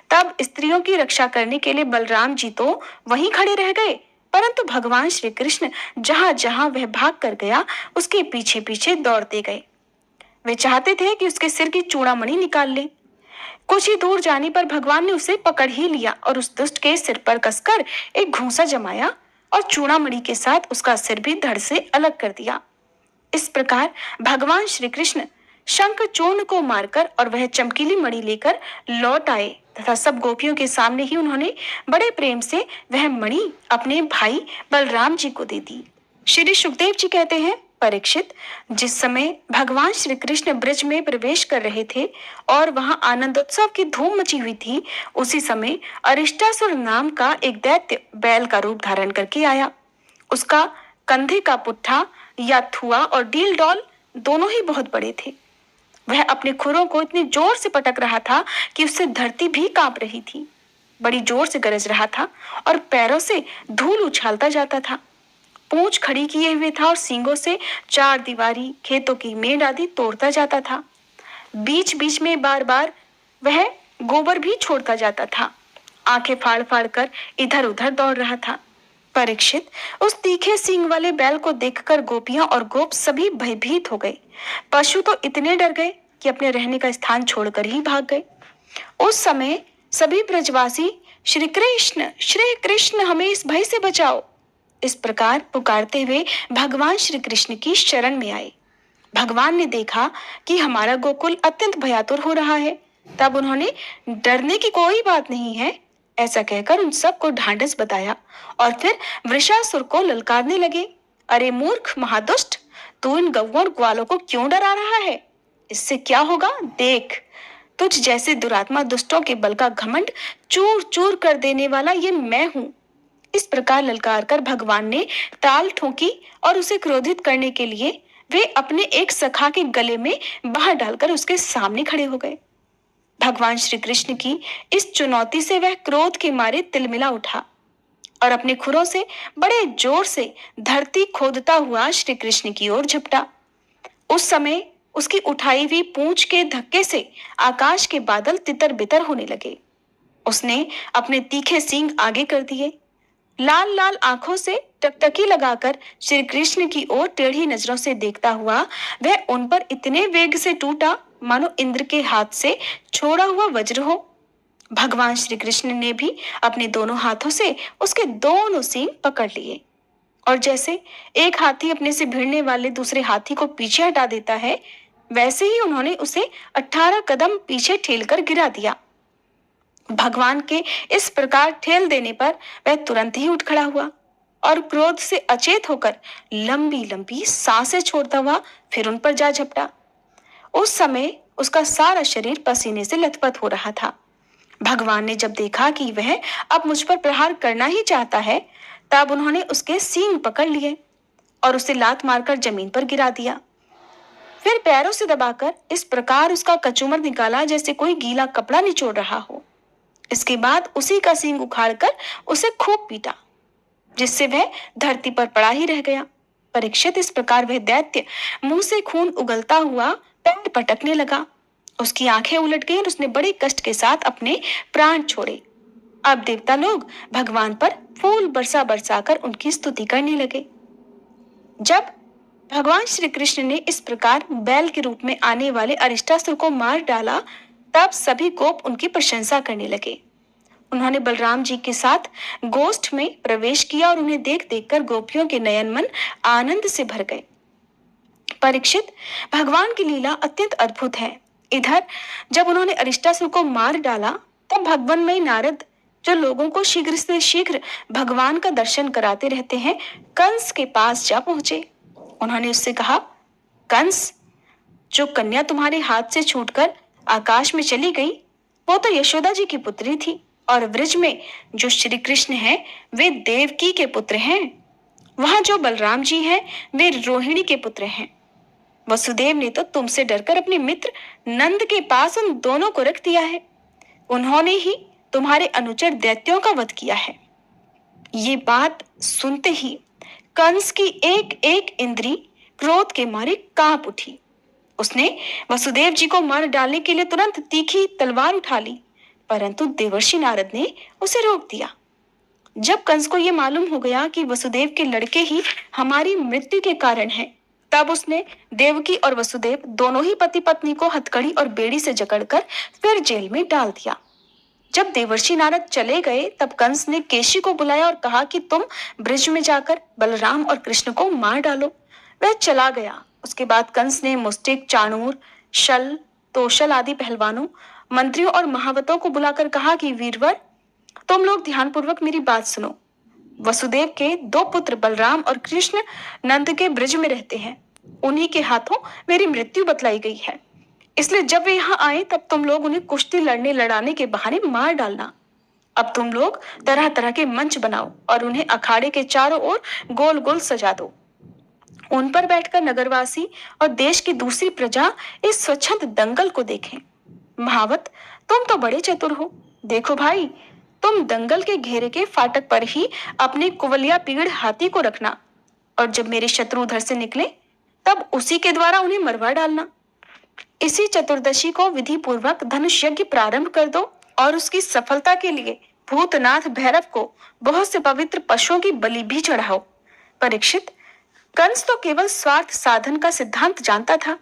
तब स्त्रियों की रक्षा करने के लिए बलराम जी तो वहीं खड़े रह गए, परंतु भगवान श्री कृष्ण जहां जहां वह भाग कर गया उसके पीछे पीछे दौड़ते गए। वे चाहते थे कि उसके सिर की चूड़ामणि निकाल ले, कुछ ही दूर जाने पर भगवान ने उसे पकड़ ही लिया और उस दुष्ट के सिर पर कसकर एक घूंसा जमाया और चूड़ामणि के साथ उसका सिर भी धड़ से अलग कर दिया। इस प्रकार भगवान श्री कृष्ण शंखचूर्ण को मारकर और वह चमकीली मणि लेकर लौट आए तथा सब गोपियों के सामने ही उन्होंने बड़े प्रेम से वह मणि अपने भाई बलराम जी को दे दी। श्री सुखदेव जी कहते हैं, परीक्षित, जिस समय भगवान श्री कृष्ण ब्रज में प्रवेश कर रहे थे और वहां आनंदोत्सव की धूम मची हुई थी, उसी समय अरिष्टासुर नाम का एक दैत्य बैल का रूप धारण करके आया। उसका कंधे का पुट्ठा या थुआ और डील डॉल दोनों ही बहुत बड़े थे। वह अपने खुरों को इतनी जोर से पटक रहा था कि उससे धरती भी कांप रही थी। बड़ी जोर से गरज रहा था और पैरों से धूल उछालता जाता था। पूंछ खड़ी किए हुए था और सींगों से चार दीवारी, खेतों की मेड़ आदि तोड़ता जाता था। बीच बीच में बार बार वह गोबर भी छोड़ता जाता था। आंखें फाड़ फाड़ कर इधर उधर दौड़ रहा था। परीक्षित, उस तीखे सींग वाले बैल को देखकर गोपियां और गोप सभी भयभीत हो गए। पशु तो इतने डर गए कि अपने रहने का स्थान छोड़कर ही भाग गए। उस समय सभी ब्रजवासी श्री कृष्ण हमें इस भय से बचाओ, इस प्रकार पुकारते हुए भगवान श्री कृष्ण की शरण में आए। भगवान ने देखा कि हमारा गोकुल अत्यंत भयातुर हो रहा है। तब उन्होंने डरने की कोई बात नहीं है ऐसा कहकर उन सबको ढांढस बताया और फिर वृषासुर को ललकारने लगे। अरे मूर्ख महादुष्ट, तू इन गौओं और ग्वालों को क्यों डरा रहा है? इससे क्या होगा देख। तुझ जैसे दुरात्मा दुष्टों के बल का घमंड चूर चूर कर देने वाला ये मैं हूं। इस प्रकार ललकार कर भगवान ने ताल ठोकी और उसे क्रोधित करने के लिए वे अपने एक सखा के गले में बाहर डालकर उसके सामने खड़े हो गए। भगवान श्री कृष्ण की इस चुनौती से वह क्रोध के मारे तिलमिला उठा और अपने खुरों से बड़े जोर से धरती खोदता हुआ श्री कृष्ण की ओर झपटा। उस समय उसकी उठाई हुई पूंछ के धक्के से आकाश के बादल तितर बितर होने लगे। उसने अपने तीखे सींग आगे कर दिए। लाल लाल आंखों से टकटकी लगाकर श्री कृष्ण की ओर टेढ़ी नजरों से देखता हुआ वह उन पर इतने वेग से टूटा मानो इंद्र के हाथ से छोड़ा हुआ वज्र हो। भगवान श्री कृष्ण ने भी अपने दोनों हाथों से उसके दोनों सींग पकड़ लिए और जैसे एक हाथी अपने से भिड़ने वाले दूसरे हाथी को पीछे हटा देता है, वैसे ही उन्होंने उसे 18 कदम पीछे ठेलकर गिरा दिया। भगवान के इस प्रकार ठेल देने पर वह तुरंत ही उठ खड़ा हुआ और क्रोध से अचेत होकर लंबी लंबी सांसें छोड़ता हुआ फिर उन पर जा झपटा। उस समय उसका सारा शरीर पसीने से लथपथ हो रहा था। भगवान ने जब देखा कि वह अब मुझ पर प्रहार करना ही चाहता है, तब उन्होंने उसके सींग पकड़ लिए और उसे लात मारकर जमीन पर गिरा दिया। फिर पैरों से दबाकर इस प्रकार उसका कचूमर निकाला जैसे कोई गीला कपड़ा निचोड़ रहा हो। इसके बाद उसी का सींग उखाड़कर उसे खूब पीटा, जिससे वह धरती पर पड़ा ही रह गया। परीक्षित, इस प्रकार वह दैत्य मुंह से खून उगलता हुआ पैर पटकने लगा। उसकी आंखें उलट गई और उसने बड़े कष्ट के साथ अपने प्राण छोड़े। अब देवता लोग भगवान पर फूल बरसा बरसाकर उनकी स्तुति करने लगे। जब भगवान श्री कृष्ण ने इस प्रकार बैल के रूप में आने वाले अरिष्टासुर को मार डाला, तब सभी गोप उनकी प्रशंसा करने लगे। उन्होंने बलराम जी के साथ गोष्ठ में प्रवेश किया और उन्हें देख देखकर गोपियों के नयन मन आनंद से भर गए। परीक्षित, भगवान की लीला अत्यंत अद्भुत है। इधर जब उन्होंने अरिष्टासुर को मार डाला, तब भगवानमय नारद, जो लोगों को शीघ्र से शीघ्र भगवान का दर्शन कराते रहते हैं, कंस के पास जा पहुंचे। उन्होंने उससे कहा, कंस, जो कन्या तुम्हारे हाथ से छूटकर आकाश में चली गई, वो तो यशोदा जी की पुत्री थी और ब्रज में जो श्री कृष्ण हैं, वे देवकी के पुत्र हैं। वहां जो बलराम जी हैं, वे रोहिणी के पुत्र हैं। वसुदेव ने तो तुमसे डरकर अपने मित्र नंद के पास उन दोनों को रख दिया है। उन्होंने ही तुम्हारे अनुचर दैत्यों का वध किया है। ये बात सुनते ही कंस की एक एक इंद्री क्रोध के मारे कांप उठी। उसने वसुदेव जी को मार डालने के लिए तुरंत तीखी तलवार उठा ली, परंतु देवर्षि नारद ने उसे रोक दिया। जब कंस को यह मालूम हो गया कि वसुदेव के लड़के ही हमारी मृत्यु के कारण हैं, तब उसने देवकी और वसुदेव दोनों ही पति पत्नी को हथकड़ी और बेड़ी से जकड़कर फिर जेल में डाल दिया। जब देवर्षि नारद चले गए तब कंस ने केशी को बुलाया और कहा कि तुम ब्रिज में जाकर बलराम और कृष्ण को मार डालो। वह चला गया। उसके बाद कंस ने मुष्टिक, चाणूर, शल, तोशल आदि पहलवानों, मंत्रियों और महावतों को बुलाकर कहा कि वीरवर, तुम लोग ध्यानपूर्वक मेरी बात सुनो। वसुदेव के 2 पुत्र बलराम और कृष्ण नंद के ब्रिज में रहते हैं। उन्हीं के हाथों मेरी मृत्यु बतलाई गई है। इसलिए जब वे यहाँ आए तब तुम लोग उन्हें कुश्ती लड़ाने के बहाने मार डालना। अब तुम लोग तरह तरह के मंच बनाओ और उन्हें अखाड़े के चारों ओर गोल गोल सजा दो। उन पर बैठकर नगरवासी और देश की दूसरी प्रजा इस स्वच्छंद दंगल को देखें। महावत, तुम तो बड़े चतुर हो। देखो भाई, तुम दंगल के घेरे के फाटक पर ही अपने कुवलिया पीड़ हाथी को रखना और जब मेरे शत्रु उधर से निकले तब उसी के द्वारा उन्हें मरवा डालना। इसी चतुर्दशी को विधि पूर्वक धनुष यज्ञ प्रारंभ कर दो और उसकी सफलता के लिए भूतनाथ भैरव को बहुत से पवित्र पशुओं की बलि भी चढ़ाओ। परीक्षित, कंस तो केवल स्वार्थ साधन का सिद्धांत जानता था,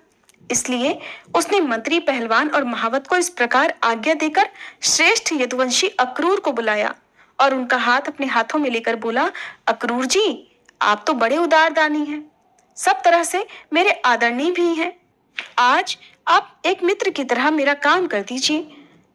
इसलिए उसने मंत्री, पहलवान और महावत को इस प्रकार आज्ञा देकर श्रेष्ठ यदुवंशी अक्रूर को बुलाया और उनका हाथ अपने हाथों में लेकर बोला, अक्रूर जी, आप तो बड़े उदार दानी हैं, सब तरह से मेरे आदरणीय भी हैं। आज आप एक मित्र की तरह मेरा काम कर दीजिए,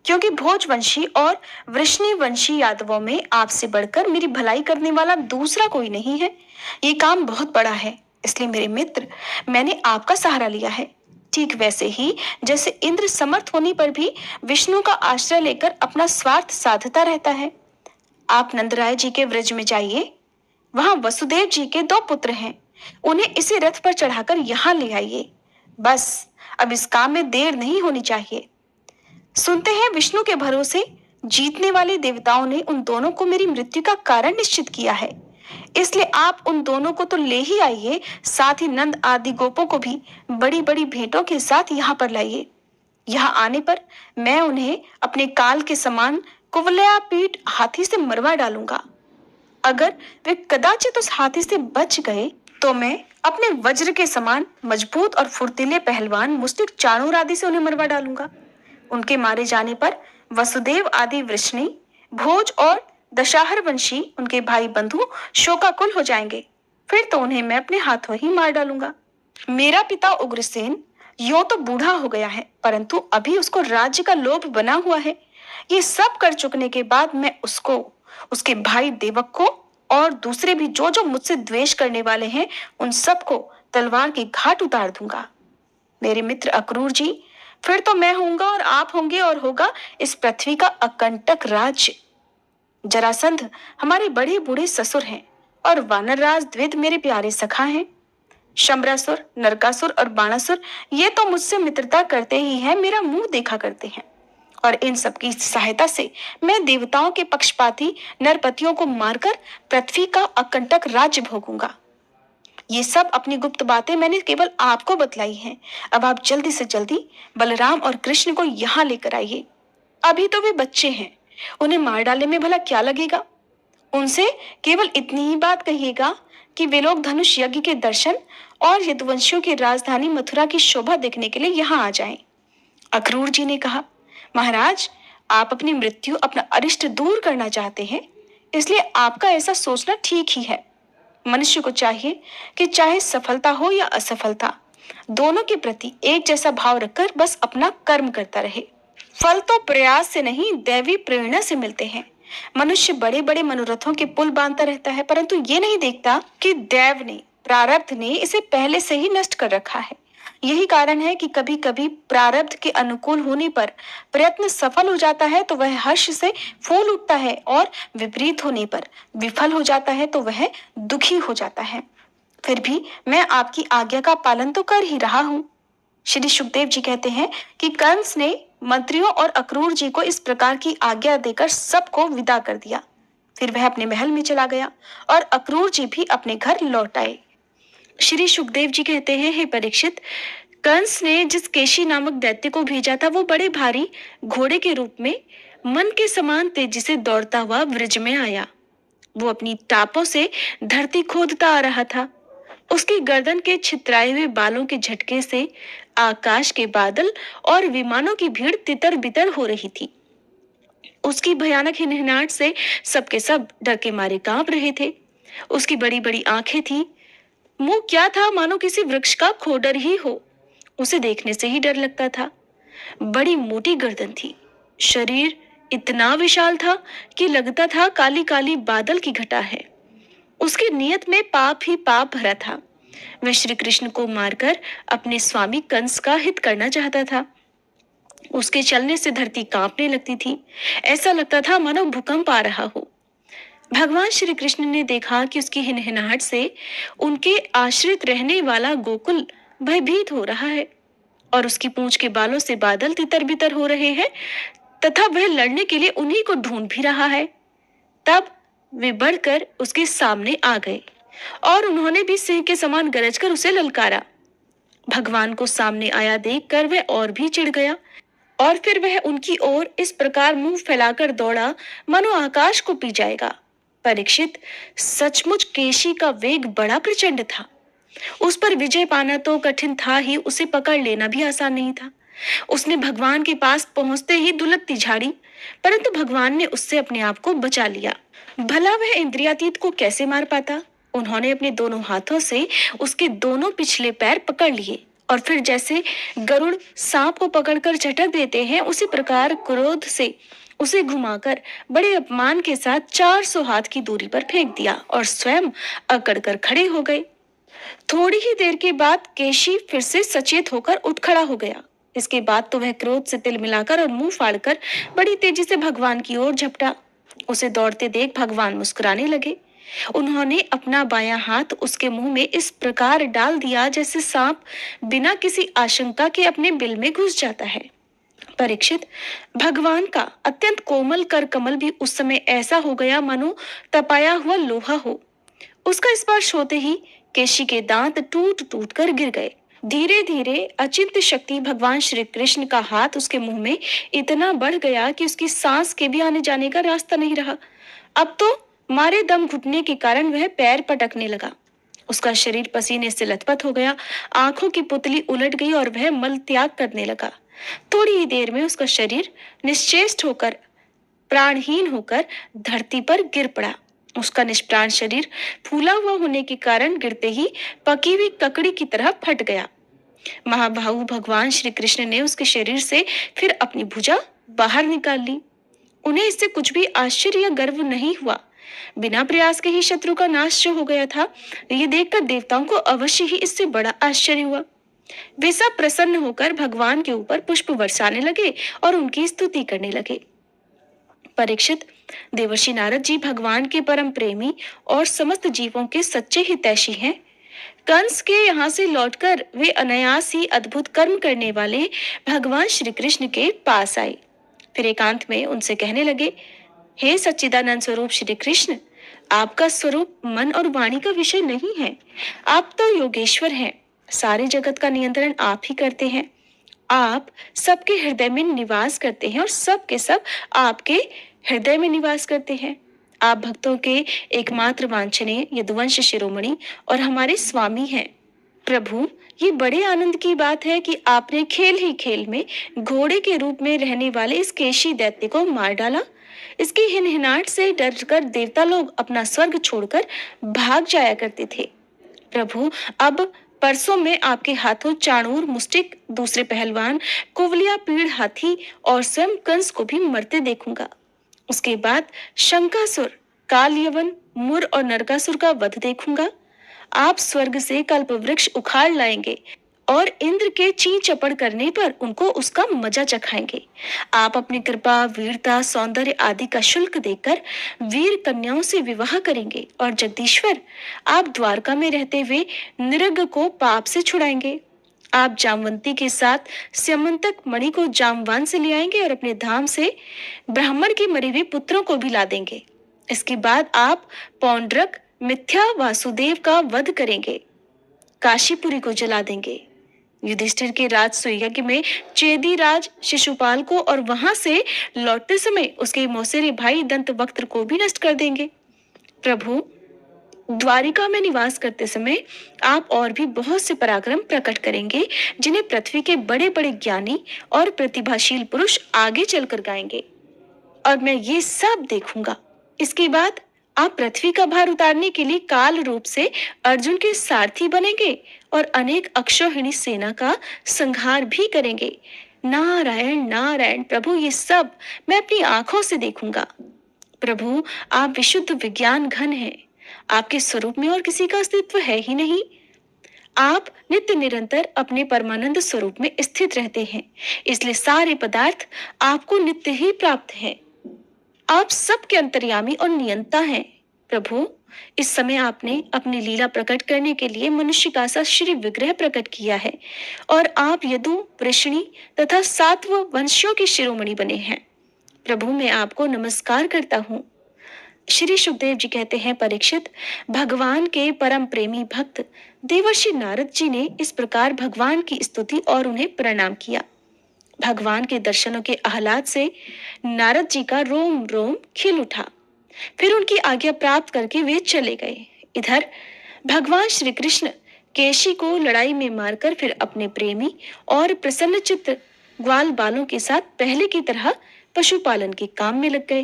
क्योंकि भोजवंशी और वृष्णिवंशी यादवों में आपसे बढ़कर मेरी भलाई करने वाला दूसरा कोई नहीं है। ये काम बहुत बड़ा है, इसलिए मेरे मित्र, मैंने आपका सहारा लिया है। ठीक वैसे ही जैसे इंद्र समर्थ होने पर भी विष्णु का आश्रय लेकर अपना स्वार्थ साधता रहता है। आप नंदराय जी के व्रज में जाइए, वहां वसुदेव जी के 2 पुत्र हैं, उन्हें इसी रथ पर चढ़ाकर यहाँ ले आइए। बस अब इस काम में देर नहीं होनी चाहिए। सुनते हैं विष्णु के भरोसे जीतने वाले देवताओं ने उन दोनों को मेरी मृत्यु का कारण निश्चित किया है, इसलिए आप उन दोनों को तो ले ही आइए, साथ ही नंद आदि गोपों को भी बड़ी बड़ी भेंटों के साथ यहाँ पर लाइए। यहाँ आने पर मैं उन्हें अपने काल के समान कुवलया पीठ हाथी से मरवा डालूंगा। अगर वे कदाचित उस हाथी से बच गए तो मैं अपने वज्र के समान मजबूत और फुर्तीले पहलवान मुष्टिक, चाणूर आदि से उन्हें मरवा डालूंगा। उनके मारे जाने पर वसुदेव आदि वृष्णि, भोज और दशाहर वंशी उनके भाई बंधु शोकाकुल हो जाएंगे। फिर तो उन्हें मैं अपने हाथों ही मार डालूंगा। मेरा पिता उग्रसेन यो तो बूढ़ा हो गया है, परंतु अभी उसको राज्य का लोभ बना हुआ है। ये सब कर चुकने के बाद मैं उसको, उसके भाई देवक को और दूसरे भी जो जो मुझसे द्वेष करने वाले हैं उन सबको तलवार की घाट उतार दूंगा। मेरे मित्र अक्रूर जी, फिर तो मैं होऊंगा और आप होंगे और होगा इस पृथ्वी का अकंटक राज्य। जरासंध हमारे बड़े बूढ़े ससुर हैं और वानरराज द्विद मेरे प्यारे सखा हैं। शंबरासुर, नरकासुर और बाणासुर ये तो मुझसे मित्रता करते ही हैं, मेरा मुंह देखा करते हैं और इन सब की सहायता से मैं देवताओं के पक्षपाती नरपतियों को मारकर पृथ्वी का अकंटक राज्य भोगूंगा। ये सब अपनी गुप्त बातें मैंने केवल आपको बतलाई हैं। अब आप जल्दी से जल्दी बलराम और कृष्ण को यहाँ लेकर आइए। अभी तो वे बच्चे हैं, उन्हें मार डालने में भला क्या लगेगा। उनसे केवल इतनी ही बात कहिएगा कि वे लोग धनुष यज्ञ के दर्शन और यदुवंशियों की राजधानी मथुरा की शोभा देखने के लिए यहाँ आ जाएं। अक्रूर जी ने कहा, महाराज, आप अपनी मृत्यु, अपना अरिष्ट दूर करना चाहते हैं, इसलिए आपका ऐसा सोचना ठीक ही है। मनुष्य को चाहिए कि चाहे सफलता हो या असफलता, दोनों के प्रति एक जैसा भाव रखकर बस अपना कर्म करता रहे। फल तो प्रयास से नहीं, दैवी प्रेरणा से मिलते हैं। मनुष्य बड़े बड़े मनोरथों के पुल बांधता रहता है, परंतु ये नहीं देखता कि दैव ने, प्रारब्ध ने इसे पहले से ही नष्ट कर रखा है। यही कारण है कि कभी कभी प्रारब्ध के अनुकूल होने पर प्रयत्न सफल हो जाता है तो वह हर्ष से फूल उठता है और विपरीत होने पर विफल हो जाता है तो वह दुखी हो जाता है। फिर भी मैं आपकी आज्ञा का पालन तो कर ही रहा हूँ। श्री सुखदेव जी कहते हैं कि कंस ने मंत्रियों और अक्रूर जी को इस प्रकार की आज्ञा देकर सबको विदा कर दिया। फिर वह अपने महल में चला गया और अक्रूर जी भी अपने घर लौट आए। श्री सुखदेव जी कहते हैं, हे परीक्षित, कंस ने जिस केशी नामक दैत्य को भेजा था वो बड़े भारी घोड़े के रूप में मन के समान तेजी से दौड़ता हुआ ब्रिज में आया। वो अपनी टापों से धरती खोदता आ रहा था। उसकी गर्दन के छितराए हुए बालों के झटके से आकाश के बादल और विमानों की भीड़ तितर बितर हो रही थी। उसकी भयानक हिनहिनाहट से सबके सब डर के मारे कांप रहे थे। उसकी बड़ी बड़ी आंखें थी, मुंह क्या था मानो किसी वृक्ष का खोडर ही हो। उसे देखने से ही डर लगता था। बड़ी मोटी गर्दन थी, शरीर इतना विशाल था कि लगता था काली काली बादल की घटा है। उसकी नीयत में पाप ही पाप भरा था। वह श्री कृष्ण को मारकर अपने स्वामी कंस का हित करना चाहता था। उसके चलने से धरती कांपने लगती थी। ऐसा लगता था मानो भूकंप आ रहा हो। भगवान श्री कृष्ण ने देखा कि उसकी हिनहिनाहट से उनके आश्रित रहने वाला गोकुल भयभीत हो रहा है और उसकी पूंछ के बालों से बादल तितर बितर हो रहे हैं तथा वह लड़ने के लिए उन्हीं को ढूंढ भी रहा है। तब वे बढ़कर उसके सामने आ गए और उन्होंने भी सिंह के समान गरजकर उसे ललकारा। भगवान को सामने आया देखकर वह और भी चिढ़ गया और फिर वह उनकी ओर इस प्रकार मुंह फैलाकर दौड़ा मानो आकाश को पी जाएगा। परीक्षित, सचमुच केशी का वेग बड़ा प्रचंड था। उस पर विजय पाना तो कठिन था ही, उसे पकड़ लेना भी आसान नहीं था। उसने भगवान के पास पहुंचते ही दुलत्ती झाड़ी, परंतु भगवान ने उससे अपने आप को बचा लिया। भला वह इंद्रियातीत को कैसे मार पाता। उन्होंने अपने दोनों हाथों से उसके दोनों पिछले पैर पकड़ लिए और फिर जैसे गरुड़ सांप को पकड़कर झटक देते हैं, उसी प्रकार क्रोध से उसे घुमाकर बड़े अपमान के साथ 400 हाथ की दूरी पर फेंक दिया और स्वयं अकड़ कर खड़े हो गए। थोड़ी ही देर के बाद केशी फिर से सचेत होकर उठ खड़ा हो गया। इसके बाद तो वह क्रोध से तिल मिलाकर और मुंह फाड़कर बड़ी तेजी से भगवान की ओर झपटा। उसे दौड़ते देख भगवान मुस्कुराने लगे। उन्होंने अपना बायां हाथ उसके मुंह में इस प्रकार डाल दिया जैसे सांप बिना किसी आशंका के अपने बिल में घुस जाता है। परीक्षित, भगवान का अत्यंत कोमल कर कमल भी उस समय ऐसा हो गया मानो तपाया हुआ लोहा हो। उसका स्पर्श होते ही केशी के दांत टूट टूट कर गिर गए। धीरे धीरे अचिंत्य शक्ति भगवान श्री कृष्ण का हाथ उसके मुंह में इतना बढ़ गया कि उसकी सांस के भी आने जाने का रास्ता नहीं रहा। अब तो मारे दम घुटने के कारण वह पैर पटकने लगा। उसका शरीर पसीने से लथपथ हो गया, आंखों की पुतली उलट गई और वह मल त्याग करने लगा। थोड़ी ही देर में उसका शरीर निश्चेष्ट होकर, प्राणहीन होकर धरती पर गिर पड़ा। उसका निष्प्राण शरीर फूला हुआ होने के कारण गिरते ही पकी हुई ककड़ी की तरह फट गया। महाबाहु भगवान श्री कृष्ण ने उसके शरीर से फिर अपनी भुजा बाहर निकाल ली। उन्हें इससे कुछ भी आश्चर्य या गर्व नहीं हुआ। बिना प्रयास के ही शत्रु का नाश जो हो गया था, ये देखकर देवताओं को अवश्य ही इससे बड़ा आश्चर्य हुआ। वे सब प्रसन्न होकर भगवान के ऊपर पुष्प बरसाने लगे और उनकी स्तुति करने लगे। परीक्षित, देवर्षि नारद जी भगवान के परम प्रेमी और समस्त जीवों के सच्चे हितैषी हैं। कंस के यहाँ से लौटकर वे अनायास ही अद्भुत कर्म करने वाले भगवान श्री कृष्ण के पास आए। फिर एकांत में उनसे कहने लगे, हे सच्चिदानंद स्वरूप श्री कृष्ण, आपका स्वरूप मन और वाणी का विषय नहीं है। आप तो योगेश्वर हैं। सारे जगत का नियंत्रण आप ही करते हैं। आप सबके हृदय में निवास करते हैं और सब के सब आपके हृदय में निवास करते हैं। आप भक्तों के एकमात्र वांछनीय यदुवंश शिरोमणि और हमारे स्वामी हैं। प्रभु, ये बड़े आनंद की बात है कि आपने खेल ही खेल में घोड़े के रूप में रहने वाले इस केशी दैत्य को मार डाला। इसकी हिनहिनाहट से डरकर देवता लोग अपना स्वर्ग छोड़कर भाग जाया करते थे। प्रभु, अब परसों में आपके हाथों चाणूर, मुस्टिक, दूसरे पहलवान, कुवलिया, पीड़ हाथी और स्वयं कंस को भी मरते देखूंगा। उसके बाद शंकासुर, काल यवन, मुर और नरकासुर का वध देखूंगा। आप स्वर्ग से कल्प वृक्ष उखाड़ लाएंगे और इंद्र के ची चपड़ करने पर उनको उसका मजा चखाएंगे। आप अपनी कृपा, वीरता, सौंदर्य आदि का शुल्क देकर वीर कन्याओं से विवाह करेंगे और जगदीश्वर, आप द्वारका में रहते हुए निरग को पाप से छुड़ाएंगे। आप जामवंती के साथ स्यमंतक मणि को जामवान से ले आएंगे और अपने धाम से ब्राह्मण के मरे हुए पुत्रों को भी ला देंगे। इसके बाद आप पौंड्रक, मिथ्या, वासुदेव का वध करेंगे, काशीपुरी को जला देंगे। युधिष्ठिर के राजसूय यज्ञ में चेदी राज शिशुपाल को और वहां से लौटते समय उसके मौसेरे भाई दंतवक्त्र को भी नष्ट कर देंगे। प्रभु, द्वारिका में निवास करते समय आप और भी बहुत से पराक्रम प्रकट करेंगे, जिन्हें पृथ्वी के बड़े बड़े ज्ञानी और प्रतिभाशील पुरुष आगे चलकर गाएंगे, और मैं ये सब देखूंगा। इसके बाद आप पृथ्वी का भार उतारने के लिए काल रूप से अर्जुन के सारथी बनेंगे और अनेक अक्षौहिणी सेना का संहार भी करेंगे। नारायण नारायण प्रभु, ये सब मैं अपनी आंखों से देखूंगा। प्रभु, आप विशुद्ध विज्ञान घन हैं। आपके स्वरूप में और किसी का अस्तित्व है ही नहीं। आप नित्य निरंतर अपने परमानंद स्वरूप में स्थित रहते हैं, इसलिए सारे पदार्थ आपको नित्य ही प्राप्त हैं। आप सबके अंतर्यामी और नियंता हैं। प्रभु, इस समय आपने अपनी लीला प्रकट करने के लिए मनुष्य का सा श्री विग्रह प्रकट किया है, और आप यदु, वृषणी तथा सात्व वंशियों के शिरोमणि बने हैं। प्रभु, मैं आपको नमस्कार करता हूँ। श्री सुखदेव जी कहते हैं, परीक्षित, भगवान के परम प्रेमी भक्त देवर्षि नारद जी ने इस प्रकार भगवान की स्तुति और उन्हें प्रणाम किया। भगवान के दर्शनों के आह्लाद से नारद जी का रोम रोम खिल उठा। फिर उनकी आज्ञा प्राप्त करके वे चले गए। इधर भगवान श्री कृष्ण केशी को लड़ाई में मारकर फिर अपने प्रेमी और प्रसन्न चित्त ग्वाल बालों के साथ पहले की तरह पशुपालन के काम में लग गए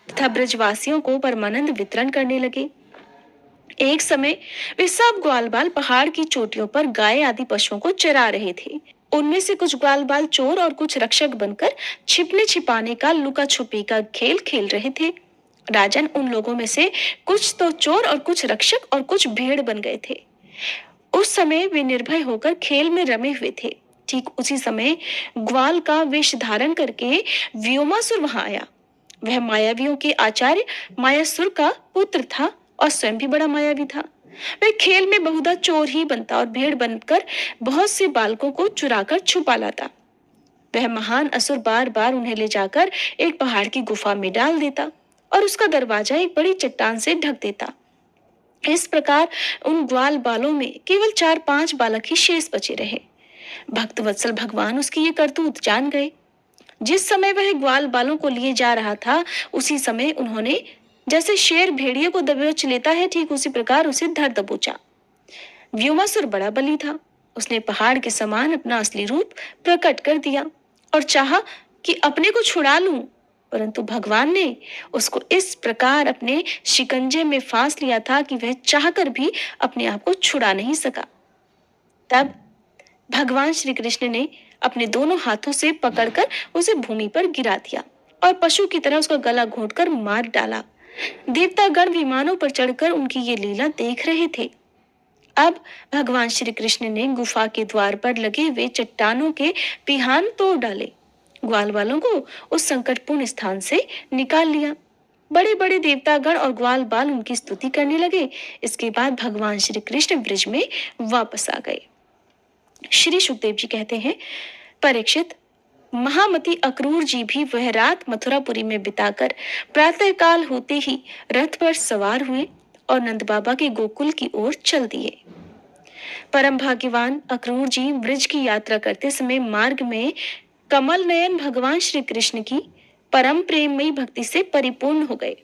तथा ब्रजवासियों को परमानंद वितरण करने लगे। एक समय वे सब ग्वाल बाल पहाड़ की चोटियों पर गाय आदि पशुओं को चरा रहे थे। उनमें से कुछ ग्वाल बाल चोर और कुछ रक्षक बनकर छिपने छिपाने का लुका छुपी का खेल खेल रहे थे। राजन, उन लोगों में से कुछ तो चोर और कुछ रक्षक और कुछ भेड़ बन गए थे। उस समय वे निर्भय होकर खेल में रमे हुए थे। ठीक उसी समय ग्वाल का वेश धारण करके व्योमासुर वहां आया। वह मायावियों के आचार्य मायासुर का पुत्र था और स्वयं भी बड़ा मायावी था। वह खेल में बहुधा चोर ही बनता और भेड़ बनकर बहुत से बालकों को चुराकर छुपा लाता। वह महान असुर बार बार उन्हें ले जाकर एक पहाड़ की गुफा में डाल देता और उसका दरवाजा एक बड़ी चट्टान से ढक देता। इस प्रकार उन ग्वाल बालों में केवल 4-5 बालक ही शेष बचे रहे। भक्त वत्सल भगवान उसकी ये करतूत जान गए। जिस समय वह ग्वाल बालों को लिए जा रहा था, उसी समय उन्होंने जैसे शेर भेड़िए को दबोच लेता है, ठीक उसी प्रकार उसे धर दबोचा। व्योमासुर बड़ा बली था। उसने पहाड़ के समान अपना असली रूप प्रकट कर दिया और चाहा कि अपने को छुड़ा लूं, परंतु भगवान ने उसको इस प्रकार अपने शिकंजे में फांस लिया था कि वह चाहकर भी अपने आप को छुड़ा नहीं सका। तब भगवान श्री कृष्ण ने अपने दोनों हाथों से पकड़कर उसे भूमि पर गिरा दिया और पशु की तरह उसका गला घोंटकर मार डाला। देवतागण विमानों पर चढ़कर उनकी ये लीला देख रहे थे। अब भगवान श्री कृष्ण ने गुफा के द्वार पर लगे हुए चट्टानों के पिहान तोड़ डाले। ग्वाल वालों को उस संकटपूर्ण स्थान से निकाल लिया। बड़े बड़े देवतागण और ग्वाल बाल उनकी स्तुति करने लगे। इसके बाद भगवान श्री कृष्ण ब्रज में वापस आ गए। श्री सुखदेव जी कहते हैं, परीक्षित, महामती अक्रूर जी भी वह रात मथुरापुरी में बिताकर प्रातःकाल होते ही रथ पर सवार हुए और नंद बाबा के गोकुल की ओर चल दिए। परम भाग्यवान अक्रूर जी ब्रज की यात्रा करते समय मार्ग में कमल नयन भगवान श्री कृष्ण की परम प्रेममयी भक्ति से परिपूर्ण हो गए।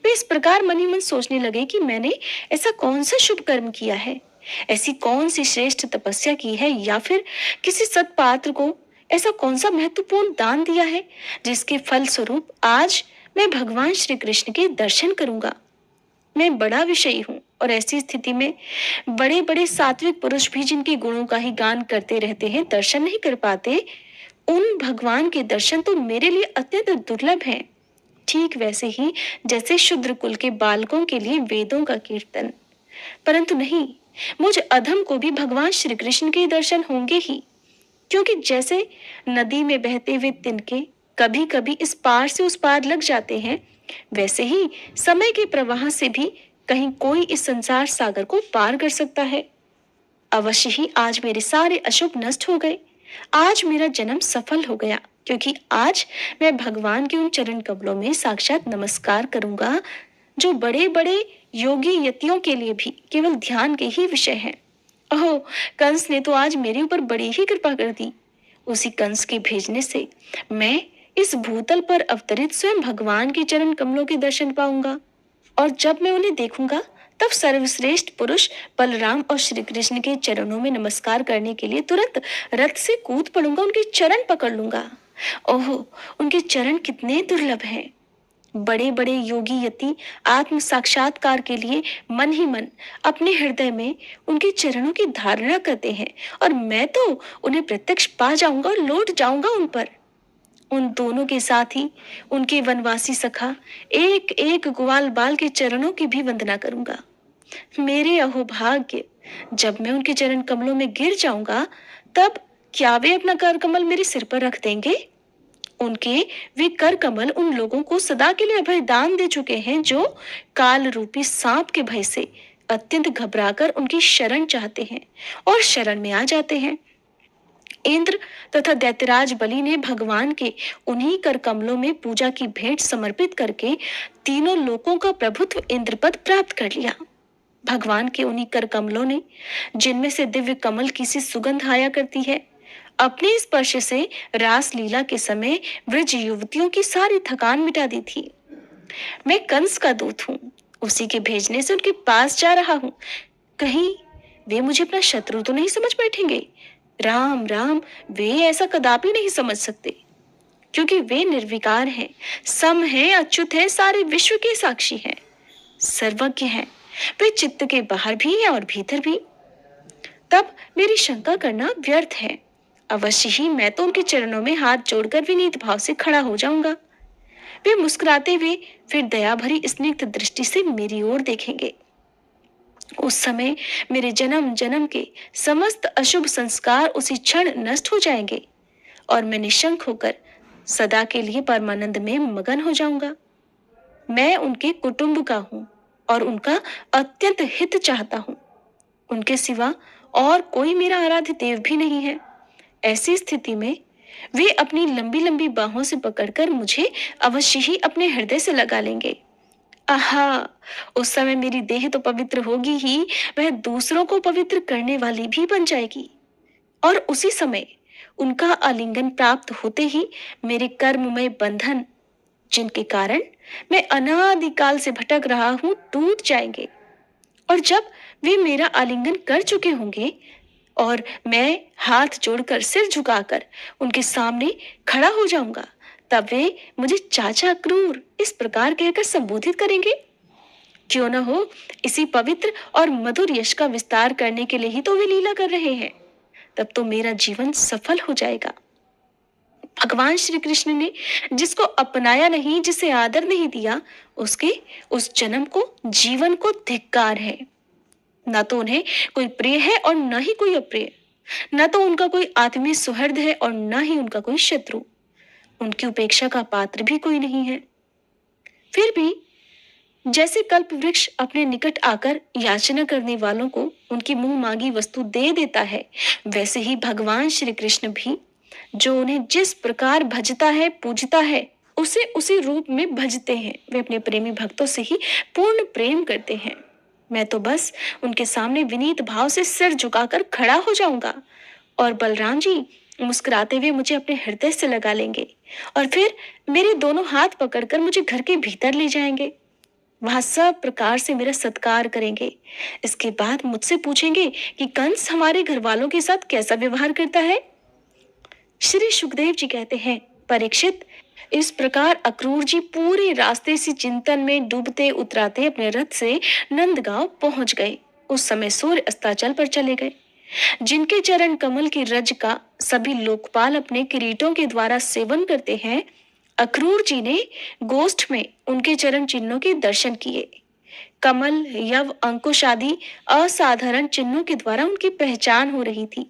वे इस प्रकार मन ही मन सोचने लगे कि मैंने ऐसा कौन सा शुभ कर्म किया है, ऐसी कौन सी श्रेष्ठ तपस्या की है, या फिर किसी सत्पात्र को ऐसा कौन सा महत्वपूर्ण दान दिया है जिसके फल स्वरूप आज मैं भगवान श्री कृष्ण के दर्शन करूंगा। मैं बड़ा विषयी हूँ और ऐसी स्थिति में बड़े बड़े सात्विक पुरुष भी जिनके गुणों का ही गान करते रहते हैं, दर्शन नहीं कर पाते। उन भगवान के दर्शन तो मेरे लिए अत्यंत दुर्लभ हैं। ठीक वैसे ही जैसे शूद्र कुल के बालकों के लिए वेदों का कीर्तन। परंतु नहीं, मुझ अधम को भी भगवान श्री कृष्ण के दर्शन होंगे ही, क्योंकि जैसे नदी में बहते हुए तिनके कभी कभी इस पार से उस पार लग जाते हैं, वैसे ही समय के प्रवाह से भी कहीं कोई इस संसार सागर को पार कर सकता है। अवश्य ही आज मेरे सारे अशुभ नष्ट हो गए। आज मेरा जन्म सफल हो गया, क्योंकि आज मैं भगवान के उन चरण कमलों में साक्षात नमस्कार करूंगा जो बड़े बड़े योगी यतियों के लिए भी केवल ध्यान के ही विषय हैं। ओह, कंस ने तो आज मेरे ऊपर बड़ी ही कृपा कर दी। उसी कंस के भेजने से मैं इस भूतल पर अवतरित स्वयं भगवान के चरण कमलों के दर्शन पाऊंगा, और जब मैं उन्हें देखूंगा तब सर्वश्रेष्ठ पुरुष बलराम और श्री कृष्ण के चरणों में नमस्कार करने के लिए तुरंत रथ से कूद पड़ूंगा, उनके चरण पकड़ लूंगा। ओहो, उनके चरण कितने दुर्लभ हैं। बड़े बड़े योगी यति आत्म साक्षात्कार के लिए मन ही मन अपने हृदय में उनके चरणों की धारणा करते हैं, और मैं तो उन्हें प्रत्यक्ष पा जाऊंगा और लौट जाऊंगा उन पर। उन दोनों के साथ ही उनके वनवासी सखा एक एक ग्वाल बाल के चरणों की भी वंदना करूंगा। मेरे अहोभाग्य, जब मैं उनके चरण कमलों में गिर जाऊंगा तब क्या वे अपना कर कमल मेरे सिर पर रख देंगे? उनके वे कर कमल उन लोगों को सदा के लिए अभय दान दे चुके हैं जो काल रूपी सांप के भय से अत्यंत घबराकर उनकी शरण चाहते हैं और शरण में आ जाते हैं। इंद्र तथा दैत्यराज बलि ने भगवान के उन्हीं कर कमलों में पूजा की भेंट समर्पित करके तीनों लोकों का प्रभुत्व इंद्रपद प्राप्त कर लिया। भगवान के उन्हीं कर कमलों ने, जिनमें से दिव्य कमल की सी सुगंध आया करती है, अपने स्पर्श से रास लीला के समय ब्रज युवतियों की सारी थकान मिटा दी थी। मैं कंस का दूत हूँ, उसी के भेजने से उनके पास जा रहा हूँ। कहीं वे मुझे अपना शत्रु तो नहीं समझ बैठेंगे? राम राम, वे ऐसा कदापि नहीं समझ सकते, क्योंकि वे निर्विकार हैं, सम हैं, अच्युत हैं, सारे विश्व के साक्षी हैं, सर्वज्ञ हैं। वे चित्त के बाहर भी हैं और भीतर भी। तब मेरी शंका करना व्यर्थ है। अवश्य ही मैं तो उनके चरणों में हाथ जोड़कर विनीत भाव से खड़ा हो जाऊंगा। वे मुस्कुराते हुए फिर दया भरी स्निग्ध दृष्टि से मेरी ओर देखेंगे। उस समय मेरे जन्म जन्म के समस्त अशुभ संस्कार उसी क्षण नष्ट हो जाएंगे और मैं निशंक होकर सदा के लिए परमानंद में मगन हो जाऊंगा। मैं उनके कुटुंब का हूँ और उनका अत्यंत हित चाहता हूँ। उनके सिवा और कोई मेरा आराध्य देव भी नहीं है। ऐसी स्थिति में वे अपनी लंबी लंबी बाहों से पकड़कर मुझे अवश्य ही अपने हृदय से लगा लेंगे। आहा, उस समय मेरी देह तो पवित्र होगी ही, वह दूसरों को पवित्र करने वाली भी बन जाएगी। और उसी समय उनका आलिंगन प्राप्त होते ही मेरे कर्ममय बंधन, जिनके कारण मैं अनादिकाल से भटक रहा हूं, टूट जाएंगे। और जब वे मेरा आलिंगन कर चुके होंगे और मैं हाथ जोड़कर सिर झुकाकर उनके सामने खड़ा हो जाऊंगा, तब वे मुझे चाचा क्रूर इस प्रकार कहकर संबोधित करेंगे। क्यों न हो, इसी पवित्र और मधुर यश का विस्तार करने के लिए ही तो वे लीला कर रहे हैं। तब तो मेरा जीवन सफल हो जाएगा। भगवान श्री कृष्ण ने जिसको अपनाया नहीं, जिसे आदर नहीं दिया, उसके उस जन्म को, जीवन को धिक्कार है। न तो उन्हें कोई प्रिय है और न ही कोई अप्रिय, न तो उनका कोई आत्मीय सुहृद है और न ही उनका कोई शत्रु। उनकी उपेक्षा का पात्र भी कोई नहीं है। फिर भी जैसे कल्प वृक्ष अपने निकट आकर याचना करने वालों को उनकी मुंह मांगी वस्तु दे देता है, वैसे ही भगवान श्री कृष्ण भी जो उन्हें जिस प्रकार भजता है, पूजता है, उसे उसी रूप में भजते हैं। वे अपने प्रेमी भक्तों से ही पूर्ण प्रेम करते हैं। मैं तो बस उनके सामने विनीत भाव से सिर झुकाकर खड़ा हो जाऊंगा और बलराम जी मुस्कुराते हुए मुझे अपने हृदय से लगा लेंगे और फिर मेरे दोनों हाथ पकड़कर मुझे घर के भीतर ले जाएंगे। वहां सब प्रकार से मेरा सत्कार करेंगे। इसके बाद मुझसे पूछेंगे कि कंस हमारे घर वालों के साथ कैसा व्यवहार करता है। श्री सुखदेव जी कहते हैं, परीक्षित, इस प्रकार अक्रूर जी पूरे रास्ते से चिंतन में डूबते उतराते अपने रथ से नंदगांव पहुंच गए। उस समय सूर्य अस्ताचल पर चले गए। जिनके चरण कमल की रज का सभी लोकपाल अपने किरीटों के द्वारा सेवन करते हैं, अक्रूर जी ने गोष्ठ में उनके चरण चिन्हों के दर्शन किए। कमल, यव, अंकुश आदि असाधारण चिन्हों के द्वारा उनकी पहचान हो रही थी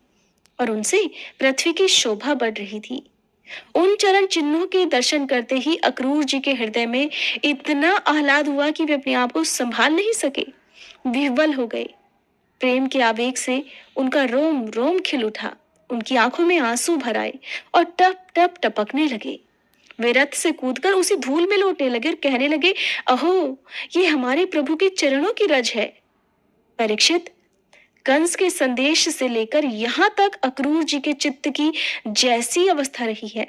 और उनसे पृथ्वी की शोभा बढ़ रही थी। उन चरण चिन्हों के दर्शन करते ही अक्रूर जी के हृदय में इतना आह्लाद हुआ कि वे अपने आप को संभाल नहीं सके, विह्वल हो गए। प्रेम के आवेग से उनका रोम रोम खिल उठा, उनकी आंखों में आंसू भर आए और टप टप टपकने लगे। वे रथ से कूदकर उसी धूल में लौटने लगे और कहने लगे, अहो, ये हमारे प्रभु के चरणों की रज है। परीक्षित, कंस के संदेश से लेकर यहाँ तक अक्रूर जी के चित्त की जैसी अवस्था रही है,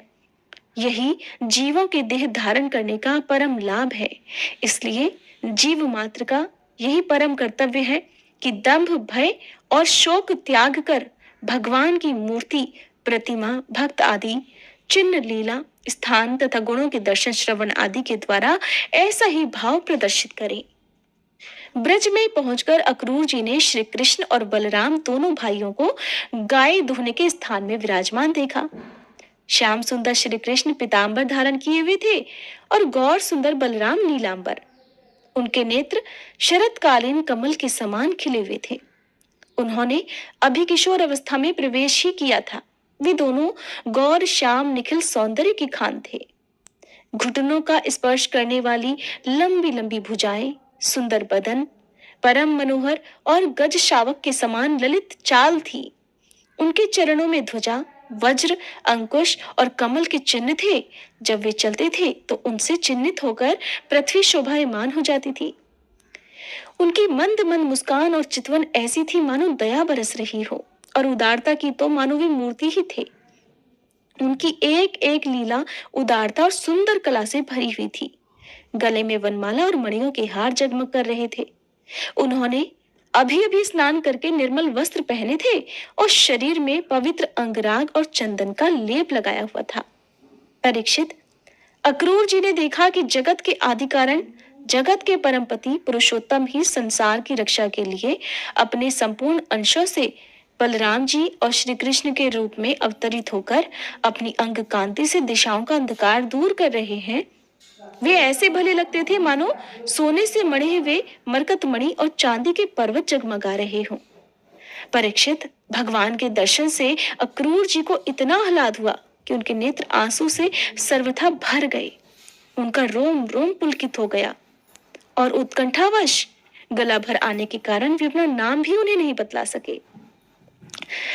यही जीवों के देह धारण करने का परम लाभ है। इसलिए जीव मात्र का यही परम कर्तव्य है कि दंभ, भय और शोक त्याग कर भगवान की मूर्ति, प्रतिमा, भक्त आदि चिन्ह, लीला, स्थान तथा गुणों के दर्शन, श्रवण आदि के द्वारा ऐसा ही भाव प्रदर्शित करें। ब्रज में पहुंचकर अक्रूर जी ने श्री कृष्ण और बलराम दोनों भाइयों को गाय दुहने के स्थान में विराजमान देखा। श्याम सुंदर श्री कृष्ण पीतांबर धारण किए हुए थे और गौर सुंदर बलराम नीलांबर। उनके नेत्र शरतकालीन कमल के समान खिले हुए थे। उन्होंने अभी किशोर अवस्था में प्रवेश ही किया था। वे दोनों गौर श्याम निखिल सौंदर्य की खान थे। घुटनों का स्पर्श करने वाली लंबी लंबी भुजाएं, सुंदर बदन, परम मनोहर और गज शावक के समान ललित चाल थी। उनके चरणों में ध्वजा, वज्र, अंकुश और कमल के चिन्ह थे। जब वे चलते थे तो उनसे चिन्हित होकर पृथ्वी शोभायमान हो जाती थी। उनकी मंद मंद मुस्कान और चितवन ऐसी थी मानो दया बरस रही हो, और उदारता की तो मानो वे मूर्ति ही थे। उनकी एक एक लीला उदारता और सुंदर कला से भरी हुई थी। गले में वनमाला और मणियों के हार जगमग कर रहे थे। उन्होंने अभी अभी स्नान करके निर्मल वस्त्र पहने थे और शरीर में पवित्र अंगराग और चंदन का लेप लगाया हुआ था। परीक्षित, अक्रूर जी ने देखा कि जगत के आदि कारण, जगत के परमपति पुरुषोत्तम ही संसार की रक्षा के लिए अपने संपूर्ण अंशों से बलराम जी और श्री कृष्ण के रूप में अवतरित होकर अपनी अंग कांति से दिशाओं का अंधकार दूर कर रहे हैं। वे ऐसे भले लगते थे मानो सोने से मढ़े हुए मरकतमणि और चांदी के पर्वत जगमगा रहे हों। परीक्षित, भगवान के दर्शन से अक्रूर जी को इतना आह्लाद हुआ कि उनके नेत्र आंसू से सर्वथा भर गए। उनका रोम रोम पुलकित हो गया और उत्कंठावश गला भर आने के कारण वे अपना नाम भी उन्हें नहीं बतला सके।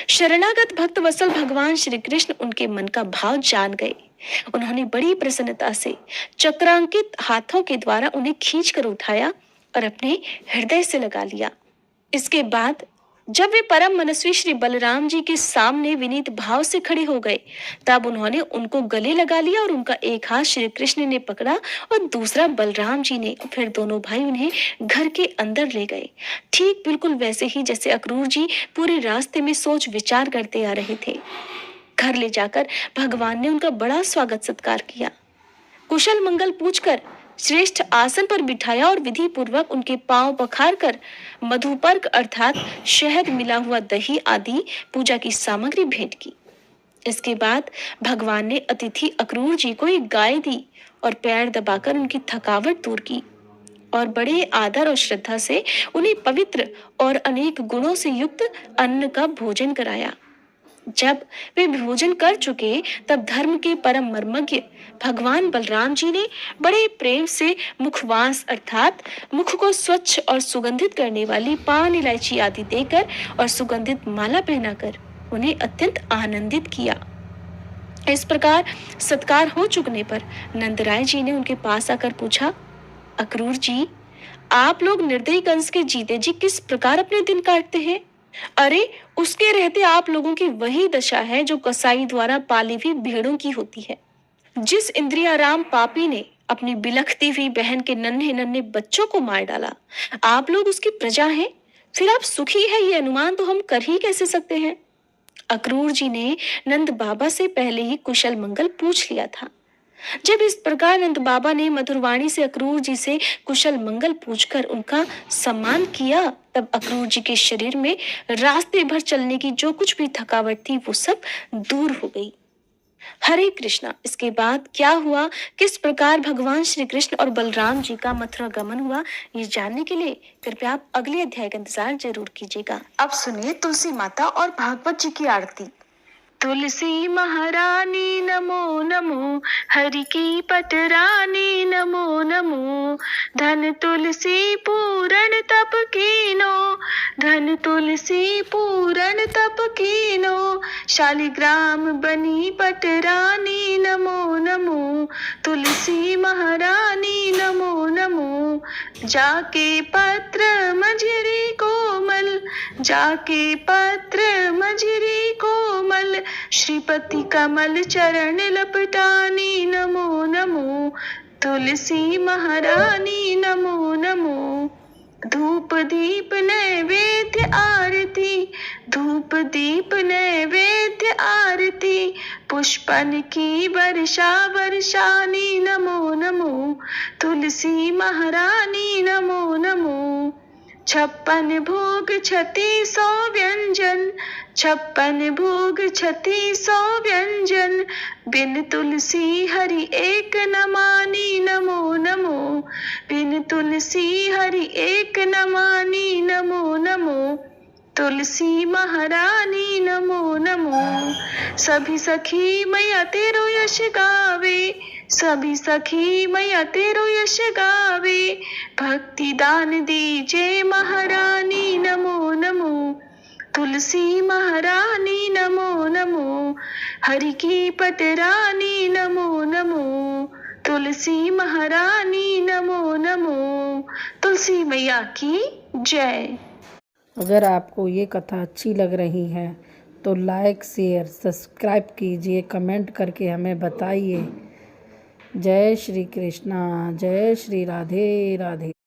शरणागत भक्त वत्सल भगवान श्री कृष्ण उनके मन का भाव जान गए। उन्होंने बड़ी प्रसन्नता से चक्रांकित हाथों के द्वारा उन्हें खींच कर उठाया और अपने हृदय से लगा लिया। इसके बाद जब वे परम मनस्वी श्री बलराम जी के सामने विनीत भाव से खड़े हो गए, तब उन्होंने उनको गले लगा लिया और उनका एक हाथ श्री कृष्ण ने पकड़ा और दूसरा बलराम जी ने। फिर दोनों भाई उन्हें घर के अंदर ले गए, ठीक बिल्कुल वैसे ही जैसे अक्रूर जी पूरे रास्ते में सोच विचार करते आ रहे थे। घर ले जाकर भगवान ने उनका बड़ा स्वागत सत्कार किया। कुशल मंगल पूछकर श्रेष्ठ आसन पर बिठाया और विधि पूर्वक उनके पांव पखार कर मधुपर्क अर्थात शहद मिला हुआ दही आदि पूजा की सामग्री भेंट की। इसके बाद भगवान ने अतिथि अक्रूर जी को एक गाय दी और पैर दबाकर उनकी थकावट दूर की और बड़े आदर और श्रद्धा से उन्हें पवित्र और अनेक गुणों से युक्त अन्न का भोजन कराया। जब वे भोजन कर चुके तब धर्म के परम मर्मज्ञ भगवान बलराम जी ने बड़े प्रेम से मुखवास अर्थात मुख को स्वच्छ और सुगंधित करने वाली पान, इलायची आदि देकर और सुगंधित माला पहनाकर उन्हें अत्यंत आनंदित किया। इस प्रकार सत्कार हो चुकने पर नंदराय जी ने उनके पास आकर पूछा, अक्रूर जी, आप लोग निर्दयी कंस के जीते जी किस प्रकार अपने दिन काटते हैं? अरे, उसके रहते आप लोगों की वही दशा है जो कसाई द्वारा पाली हुई भेड़ों की होती है। जिस इंद्रियाराम पापी ने अपनी बिलखती हुई बहन के नन्हे नन्हे बच्चों को मार डाला, आप लोग उसकी प्रजा हैं, फिर आप सुखी है ये अनुमान तो हम कर ही कैसे सकते हैं। अक्रूर जी ने नंद बाबा से पहले ही कुशल मंगल पूछ लिया था। जब इस प्रकार नंद बाबा ने मधुरवाणी से अक्रूर जी से कुशल मंगल पूछकर उनका सम्मान किया, तब अक्रूर जी के शरीर में रास्ते भर चलने की जो कुछ भी थकावट थी वो सब दूर हो गई। हरे कृष्णा। इसके बाद क्या हुआ, किस प्रकार भगवान श्री कृष्ण और बलराम जी का मथुरा गमन हुआ, ये जानने के लिए कृपया आप अगले अध्याय का इंतजार जरूर कीजिएगा। अब सुनिए तुलसी माता और भागवत जी की आरती। तुलसी महारानी नमो नमो, हरि की पटरानी नमो नमो, धन तुलसी पूरण तप कीनो, धन तुलसी पूरण तप कीनो, शालिग्राम बनी पटरानी नमो नमो, तुलसी महारानी नमो नमो, जाके पत्र मझरी कोमल, जाके पत्र मझरी कोमल, श्रीपति कमल चरण लपटानी नमो नमो, तुलसी महारानी नमो नमो। धूप दीप नैवेद्य आरती, धूप दीप नैवेद्य आरती, पुष्पन की वर्षा वर्षानी नमो नमो, तुलसी महारानी नमो नमो। 56 भोग 3600 व्यंजन, 56 भोग 3600 व्यंजन, बिन तुलसी हरि एक न मानी नमो नमो, बिन तुलसी हरि एक न मानी नमो नमो, तुलसी महारानी नमो नमो। सभी सखी मैया तेरो यश गावे, सभी सखी मैया तेरो यश गावे, भक्ति दान दीजे महारानी नमो नमो, तुलसी महारानी नमो नमो, हरि की पटरानी नमो नमो, तुलसी महारानी नमो नमो। तुलसी मैया की जय। अगर आपको ये कथा अच्छी लग रही है तो लाइक शेयर सब्सक्राइब कीजिए, कमेंट करके हमें बताइए। जय श्री कृष्णा, जय श्री राधे राधे।